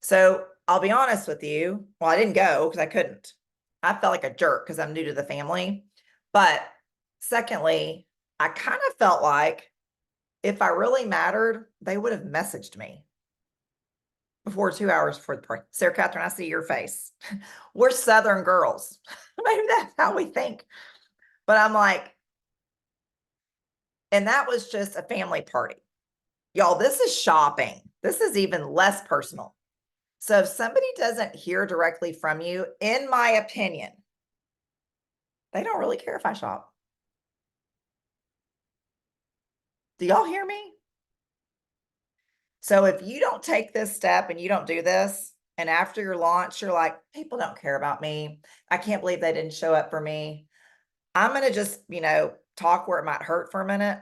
A: So I'll be honest with you. Well, I didn't go because I couldn't. I felt like a jerk because I'm new to the family. But secondly, I kind of felt like if I really mattered, they would have messaged me before 2 hours before the party. Sarah Catherine, I see your face. We're Southern girls. Maybe that's how we think. But I'm like, and that was just a family party. Y'all, this is shopping. This is even less personal. So if somebody doesn't hear directly from you, in my opinion, they don't really care if I shop. Do y'all hear me? So if you don't take this step and you don't do this, and after your launch, you're like, people don't care about me. I can't believe they didn't show up for me. I'm going to just, talk where it might hurt for a minute.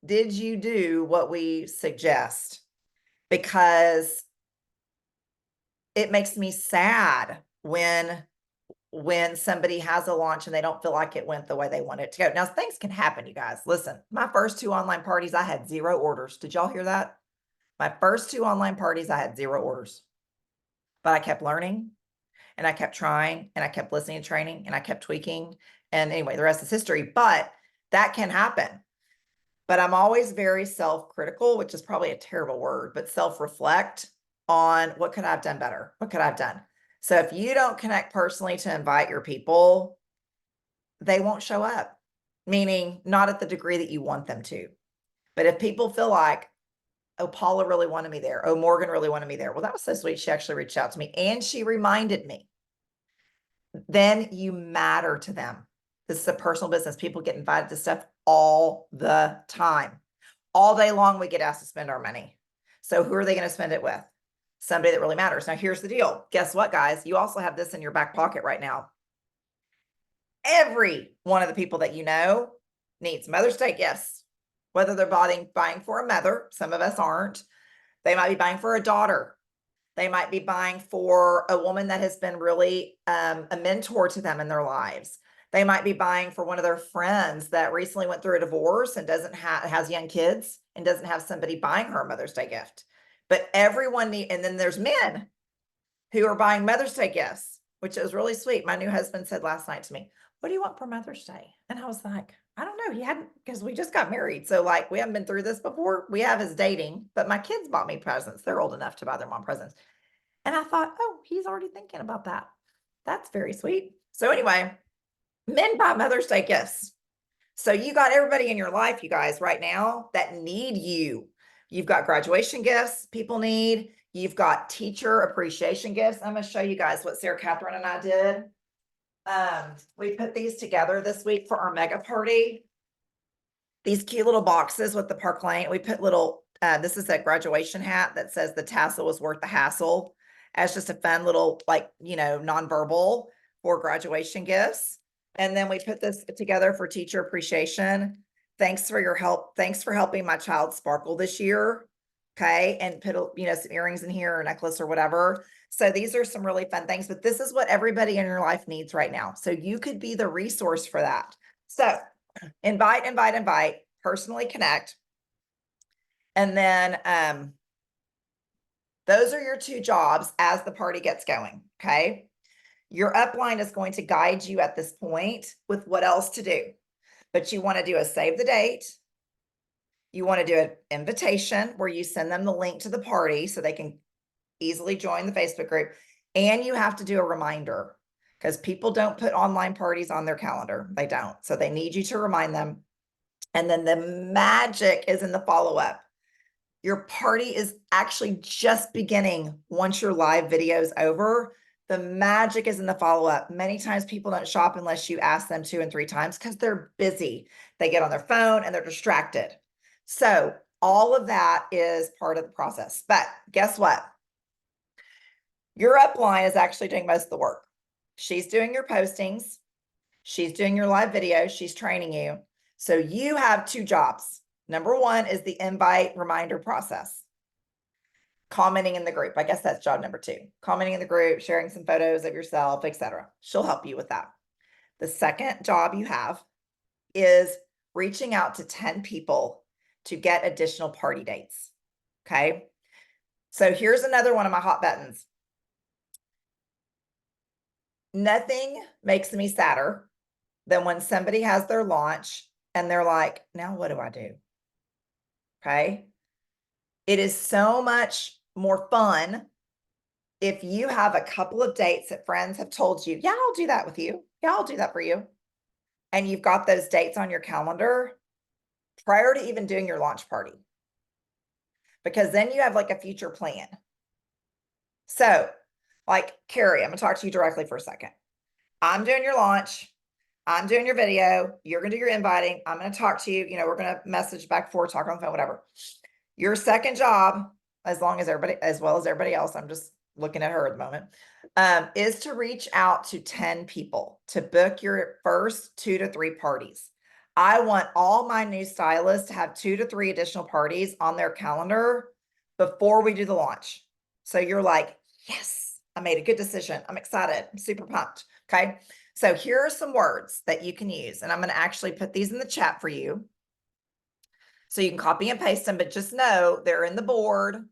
A: Did you do what we suggest? Because it makes me sad when somebody has a launch and they don't feel like it went the way they wanted it to go. Now, things can happen, you guys. Listen, my first 2 online parties, I had 0 orders. Did y'all hear that? My first 2 online parties, I had 0 orders. But I kept learning and I kept trying and I kept listening to training and I kept tweaking. And anyway, the rest is history, but that can happen. But I'm always very self-critical, which is probably a terrible word, but self-reflect on what could I have done better? What could I have done? So if you don't connect personally to invite your people, they won't show up, meaning not at the degree that you want them to. But if people feel like, oh, Paula really wanted me there. Oh, Morgan really wanted me there. Well, that was so sweet. She actually reached out to me and she reminded me. Then you matter to them. This is a personal business. People get invited to stuff all the time. All day long, we get asked to spend our money. So who are they going to spend it with? Somebody that really matters. Now, here's the deal. Guess what, guys? You also have this in your back pocket right now. Every one of the people that you know needs Mother's Day gifts, whether they're buying for a mother. Some of us aren't. They might be buying for a daughter. They might be buying for a woman that has been really a mentor to them in their lives. They might be buying for one of their friends that recently went through a divorce and has young kids and doesn't have somebody buying her a Mother's Day gift. But everyone and then there's men who are buying Mother's Day gifts, which is really sweet. My new husband said last night to me, "What do you want for Mother's Day?" And I was like, I don't know. He hadn't, because we just got married. So like, we haven't been through this before. We have his dating, but my kids bought me presents. They're old enough to buy their mom presents. And I thought, oh, he's already thinking about that. That's very sweet. So anyway, men buy Mother's Day gifts. So you got everybody in your life, you guys, right now that need you. You've got graduation gifts people need. You've got teacher appreciation gifts. I'm going to show you guys what Sarah Catherine and I did. We put these together this week for our mega party. These cute little boxes with the Park Lane. We put little, this is a graduation hat that says the tassel was worth the hassle. As just a fun little, like, nonverbal for graduation gifts. And then we put this together for teacher appreciation. Thanks for your help. Thanks for helping my child sparkle this year. Okay. And put, some earrings in here or a necklace or whatever. So these are some really fun things, but this is what everybody in your life needs right now. So you could be the resource for that. So invite, personally connect. And then, those are your two jobs as the party gets going, okay? Your upline is going to guide you at this point with what else to do. But you want to do a save the date. You want to do an invitation where you send them the link to the party so they can easily join the Facebook group. And you have to do a reminder because people don't put online parties on their calendar. They don't. So they need you to remind them. And then the magic is in the follow-up. Your party is actually just beginning once your live video is over. The magic is in the follow-up. Many times people don't shop unless you ask them 2 and 3 times because they're busy. They get on their phone and they're distracted. So all of that is part of the process. But guess what? Your upline is actually doing most of the work. She's doing your postings. She's doing your live videos. She's training you. So you have 2 jobs. Number 1 is the invite reminder process. Commenting in the group. I guess that's job number 2. Commenting in the group, sharing some photos of yourself, etc. She'll help you with that. The second job you have is reaching out to 10 people to get additional party dates. Okay. So here's another one of my hot buttons. Nothing makes me sadder than when somebody has their launch and they're like, now what do I do? Okay. It is so much more fun if you have a couple of dates that friends have told you, yeah, I'll do that with you. Yeah, I'll do that for you. And you've got those dates on your calendar prior to even doing your launch party. Because then you have like a future plan. So like Carrie, I'm gonna talk to you directly for a second. I'm doing your launch. I'm doing your video. You're gonna do your inviting. I'm gonna talk to you. We're gonna message back and forth, talk on the phone, whatever. Your second job, as well as everybody else, I'm just looking at her at the moment, is to reach out to 10 people to book your first 2 to 3 parties. I want all my new stylists to have 2 to 3 additional parties on their calendar before we do the launch. So you're like, yes, I made a good decision. I'm excited. I'm super pumped. Okay. So here are some words that you can use, and I'm going to actually put these in the chat for you. So you can copy and paste them, but just know they're in the board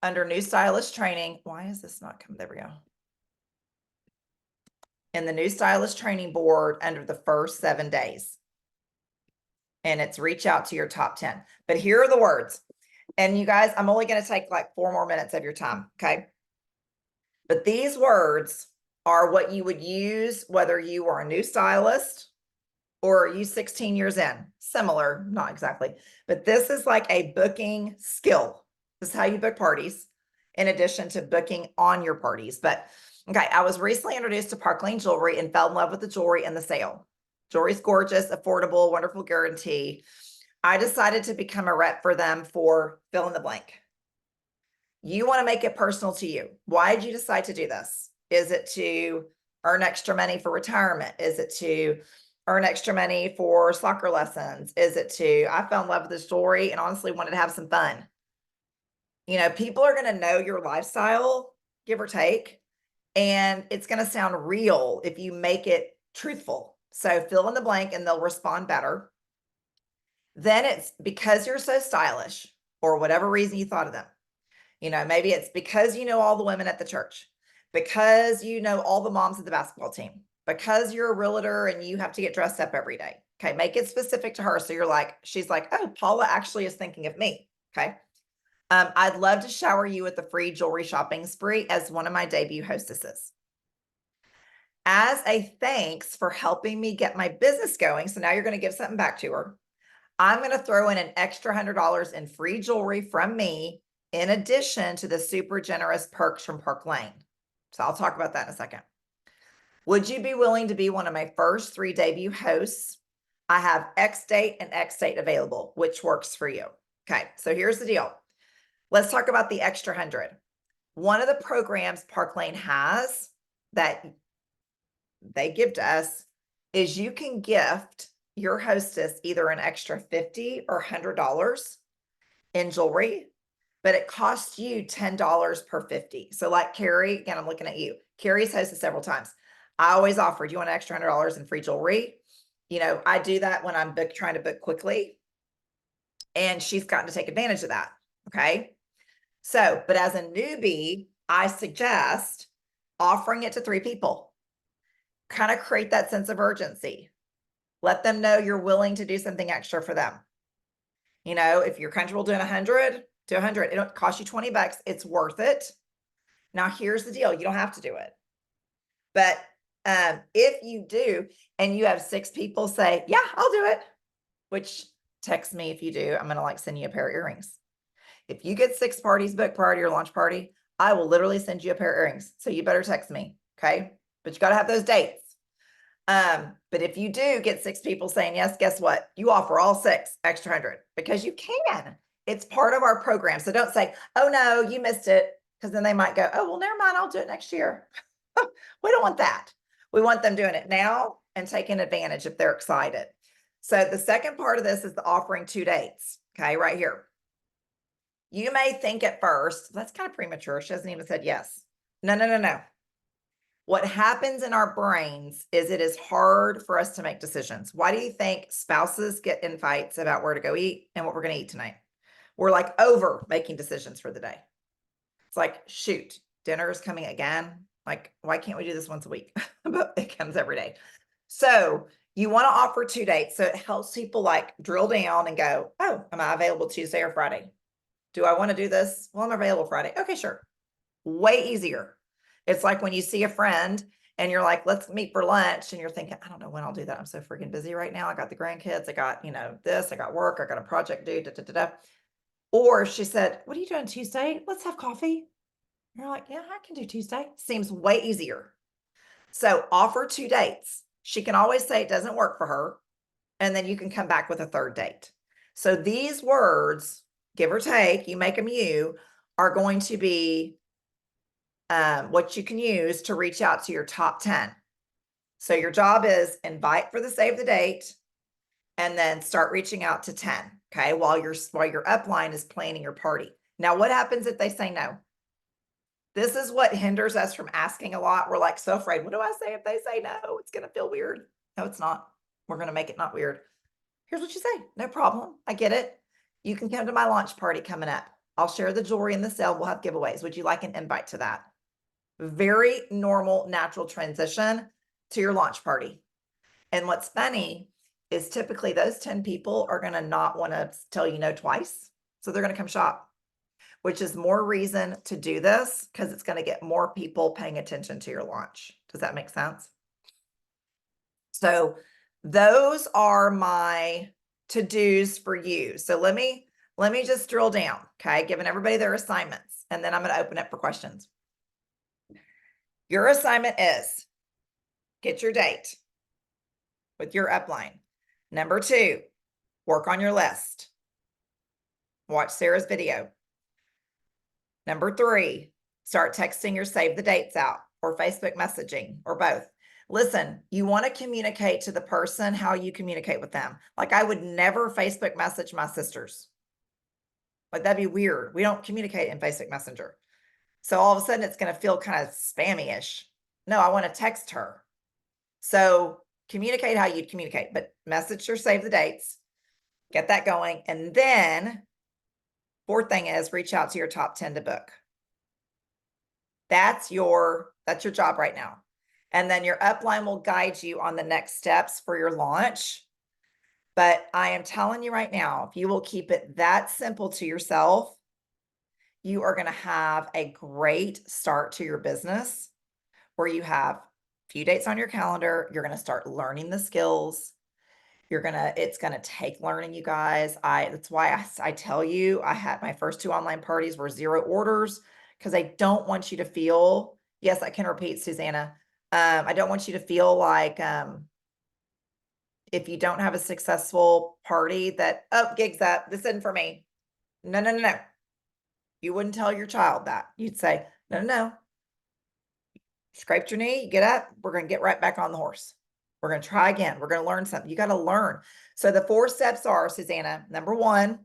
A: under new stylist training. Why is this not coming? There we go. In the new stylist training board under the first 7 days. And it's reach out to your top 10. But here are the words. And you guys, I'm only going to take like 4 more minutes of your time. Okay. But these words are what you would use whether you are a new stylist or are you 16 years in? Similar, not exactly, but this is like a booking skill. This is how you book parties in addition to booking on your parties. But okay, I was recently introduced to Park Lane Jewelry and fell in love with the jewelry and the sale. Jewelry's gorgeous, affordable, wonderful guarantee. I decided to become a rep for them for fill in the blank. You want to make it personal to you. Why did you decide to do this? Is it to earn extra money for retirement? Is it to earn extra money for soccer lessons? Is it to, I fell in love with this jewelry and honestly wanted to have some fun. You know, people are going to know your lifestyle, give or take, and it's going to sound real if you make it truthful. So fill in the blank and they'll respond better. Then it's because you're so stylish or whatever reason you thought of them. You know, maybe it's because you know all the women at the church, because you know all the moms of the basketball team, because you're a realtor and you have to get dressed up every day. Okay, make it specific to her. So you're like, she's like, oh, Paula actually is thinking of me. Okay. I'd love to shower you with a free jewelry shopping spree as one of my debut hostesses. As a thanks for helping me get my business going, so now you're going to give something back to her. I'm going to throw in an extra $100 in free jewelry from me in addition to the super generous perks from Park Lane. So I'll talk about that in a second. Would you be willing to be one of my first 3 debut hosts? I have X date and X date available, which works for you. Okay, so here's the deal. Let's talk about the extra 100. One of the programs Park Lane has that they give to us is you can gift your hostess either an extra $50 or $100 in jewelry, but it costs you $10 per 50. So like Carrie, again, I'm looking at you. Carrie's hosted several times. I always offer, do you want an extra $100 in free jewelry? You know, I do that when I'm trying to book quickly, and she's gotten to take advantage of that. Okay. So, but as a newbie, I suggest offering it to 3 people. Kind of create that sense of urgency. Let them know you're willing to do something extra for them. You know, if you're comfortable doing 100, do 100. It'll cost you $20. It's worth it. Now, here's the deal. You don't have to do it. But if you do, and you have 6 people say, yeah, I'll do it, which text me if you do, I'm going to like send you a pair of earrings. If you get 6 parties booked prior to your launch party, I will literally send you a pair of earrings. So you better text me. Okay. But you got to have those dates. But if you do get 6 people saying yes, guess what? You offer all 6 extra 100 because you can. It's part of our program. So don't say, oh no, you missed it. Because then they might go, oh, well, never mind. I'll do it next year. We don't want that. We want them doing it now and taking advantage if they're excited. So the second part of this is the offering 2 dates. Okay, right here. You may think at first, that's kind of premature. She hasn't even said yes. No. What happens in our brains is it is hard for us to make decisions. Why do you think spouses get in fights about where to go eat and what we're going to eat tonight? We're like over making decisions for the day. It's like, shoot, dinner is coming again. Like, why can't we do this once a week? But it comes every day. So you want to offer 2 dates. So it helps people like drill down and go, oh, am I available Tuesday or Friday? Do I want to do this? Well, I'm available Friday. Okay, sure. Way easier. It's like when you see a friend and you're like, let's meet for lunch. And you're thinking, I don't know when I'll do that. I'm so freaking busy right now. I got the grandkids. I got, you know, this, I got work. I got a project due. Or she said, what are you doing Tuesday? Let's have coffee. And you're like, yeah, I can do Tuesday. Seems way easier. So offer 2 dates. She can always say it doesn't work for her. And then you can come back with a 3rd date. So these words, give or take, you make them you, are going to be what you can use to reach out to your top 10. So your job is invite for the save the date and then start reaching out to 10. Okay. While your upline is planning your party. Now, what happens if they say no? This is what hinders us from asking a lot. We're like so afraid. What do I say if they say no? It's going to feel weird. No, it's not. We're going to make it not weird. Here's what you say. No problem. I get it. You can come to my launch party coming up. I'll share the jewelry in the sale. We'll have giveaways. Would you like an invite to that? Very normal, natural transition to your launch party. And what's funny is typically those 10 people are going to not want to tell you no twice. So they're going to come shop, which is more reason to do this because it's going to get more people paying attention to your launch. Does that make sense? So those are my to-dos for you. So let me just drill down, okay? Giving everybody their assignments, and then I'm going to open it for questions. Your assignment is get your date, with your upline. Number 2, work on your list. Watch Sarah's video. Number 3, start texting your save the dates out or Facebook messaging or both. Listen, you want to communicate to the person how you communicate with them. Like I would never Facebook message my sisters. Like that'd be weird. We don't communicate in Facebook Messenger. So all of a sudden it's going to feel kind of spammy-ish. No, I want to text her. So communicate how you'd communicate, but message or save the dates, get that going. And then 4th thing is reach out to your top 10 to book. That's your job right now. And then your upline will guide you on the next steps for your launch. But I am telling you right now, if you will keep it that simple to yourself, you are going to have a great start to your business where you have a few dates on your calendar. You're going to start learning the skills. It's going to take learning, you guys. That's why I tell you, I had my first 2 online parties were 0 orders because I don't want you to feel, yes, I can repeat, Susanna. I don't want you to feel like, if you don't have a successful party that, oh, gig's up, this isn't for me. No, no, no, no. You wouldn't tell your child that. You'd say, no, no, no. Scraped your knee, you get up, we're going to get right back on the horse. We're going to try again. We're going to learn something. You got to learn. So the 4 steps are, Susanna, number 1,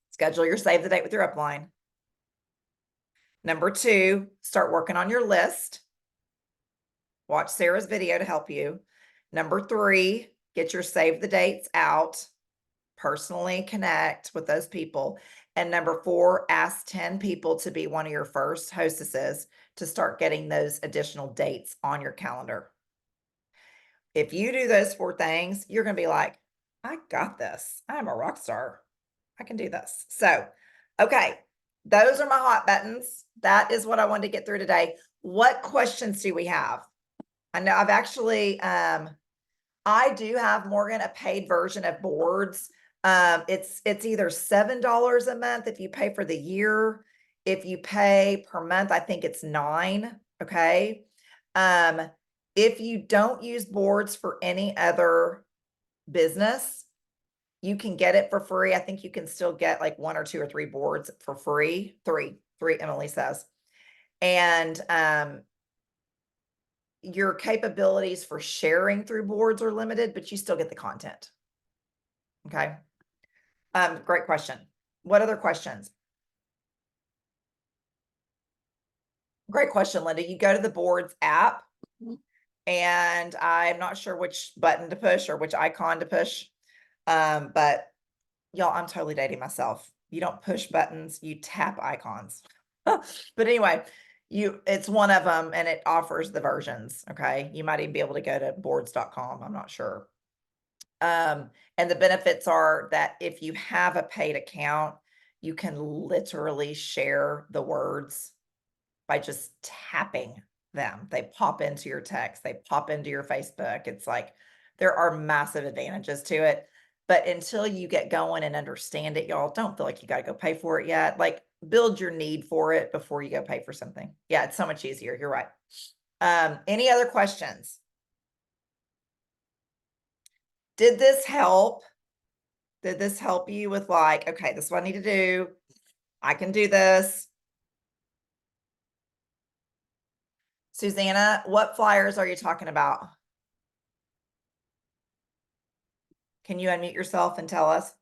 A: schedule your save the date with your upline. Number 2, start working on your list. Watch Sarah's video to help you. Number 3, get your save the dates out. Personally connect with those people. And number 4, ask 10 people to be one of your first hostesses to start getting those additional dates on your calendar. If you do those 4 things, you're going to be like, I got this. I'm a rock star. I can do this. So, okay, those are my hot buttons. That is what I wanted to get through today. What questions do we have? I know I've actually, I do have, Morgan, a paid version of boards. It's either $7 a month if you pay for the year. If you pay per month, I think it's $9. Okay. If you don't use boards for any other business, you can get it for free. I think you can still get like 1 or 2 or 3 boards for free. Three, Emily says. And your capabilities for sharing through boards are limited, but you still get the content. Okay. Great question. What other questions? Great question, Linda. You go to the boards app, and I'm not sure which button to push or which icon to push. But y'all, I'm totally dating myself. You don't push buttons, you tap icons. But anyway, it's one of them and it offers the versions. Okay. You might even be able to go to boards.com. I'm not sure. And the benefits are that if you have a paid account, you can literally share the words by just tapping them. They pop into your text, they pop into your Facebook. It's like there are massive advantages to it. But until you get going and understand it, y'all, don't feel like you got to go pay for it yet. Like build your need for it before you go pay for something. Yeah, it's so much easier. You're right. Any other questions? Did this help? Did this help you with like, okay, this is what I need to do. I can do this. Susanna, what flyers are you talking about? Can you unmute yourself and tell us?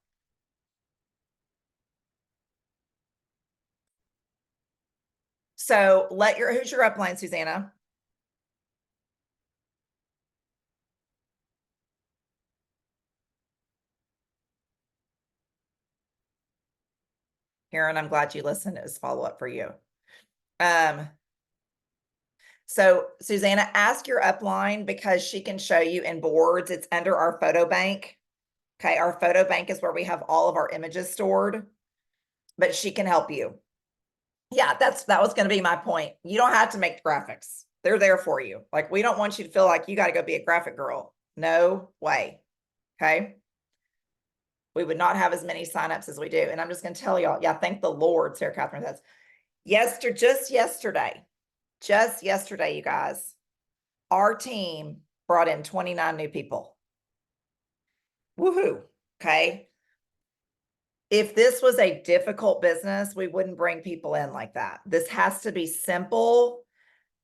A: So who's your upline, Susanna? Karen, I'm glad you listened. It was follow-up for you. So Susanna, ask your upline because she can show you in boards. It's under our photo bank. Okay. Our photo bank is where we have all of our images stored, but she can help you. Yeah, that was going to be my point. You don't have to make graphics. They're there for you. Like, we don't want you to feel like you got to go be a graphic girl. No way. Okay. We would not have as many signups as we do. And I'm just going to tell y'all, yeah, thank the Lord, Sarah Catherine says. Just yesterday, you guys, our team brought in 29 new people. Woohoo. Okay. If this was a difficult business, we wouldn't bring people in like that. This has to be simple.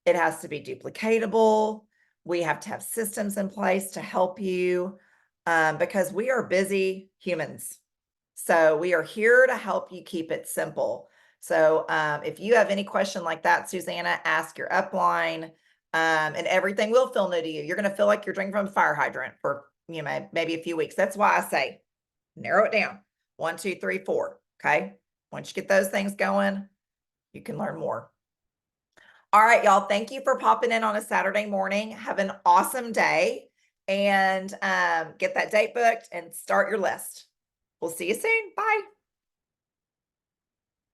A: It has to be duplicatable. We have to have systems in place to help you because we are busy humans. So we are here to help you keep it simple. So if you have any question like that, Susanna, ask your upline and everything will feel new to you. You're going to feel like you're drinking from a fire hydrant for, maybe a few weeks. That's why I say narrow it down. 1, 2, 3, 4. Okay. Once you get those things going, you can learn more. All right, y'all. Thank you for popping in on a Saturday morning. Have an awesome day and get that date booked and start your list. We'll see you soon. Bye.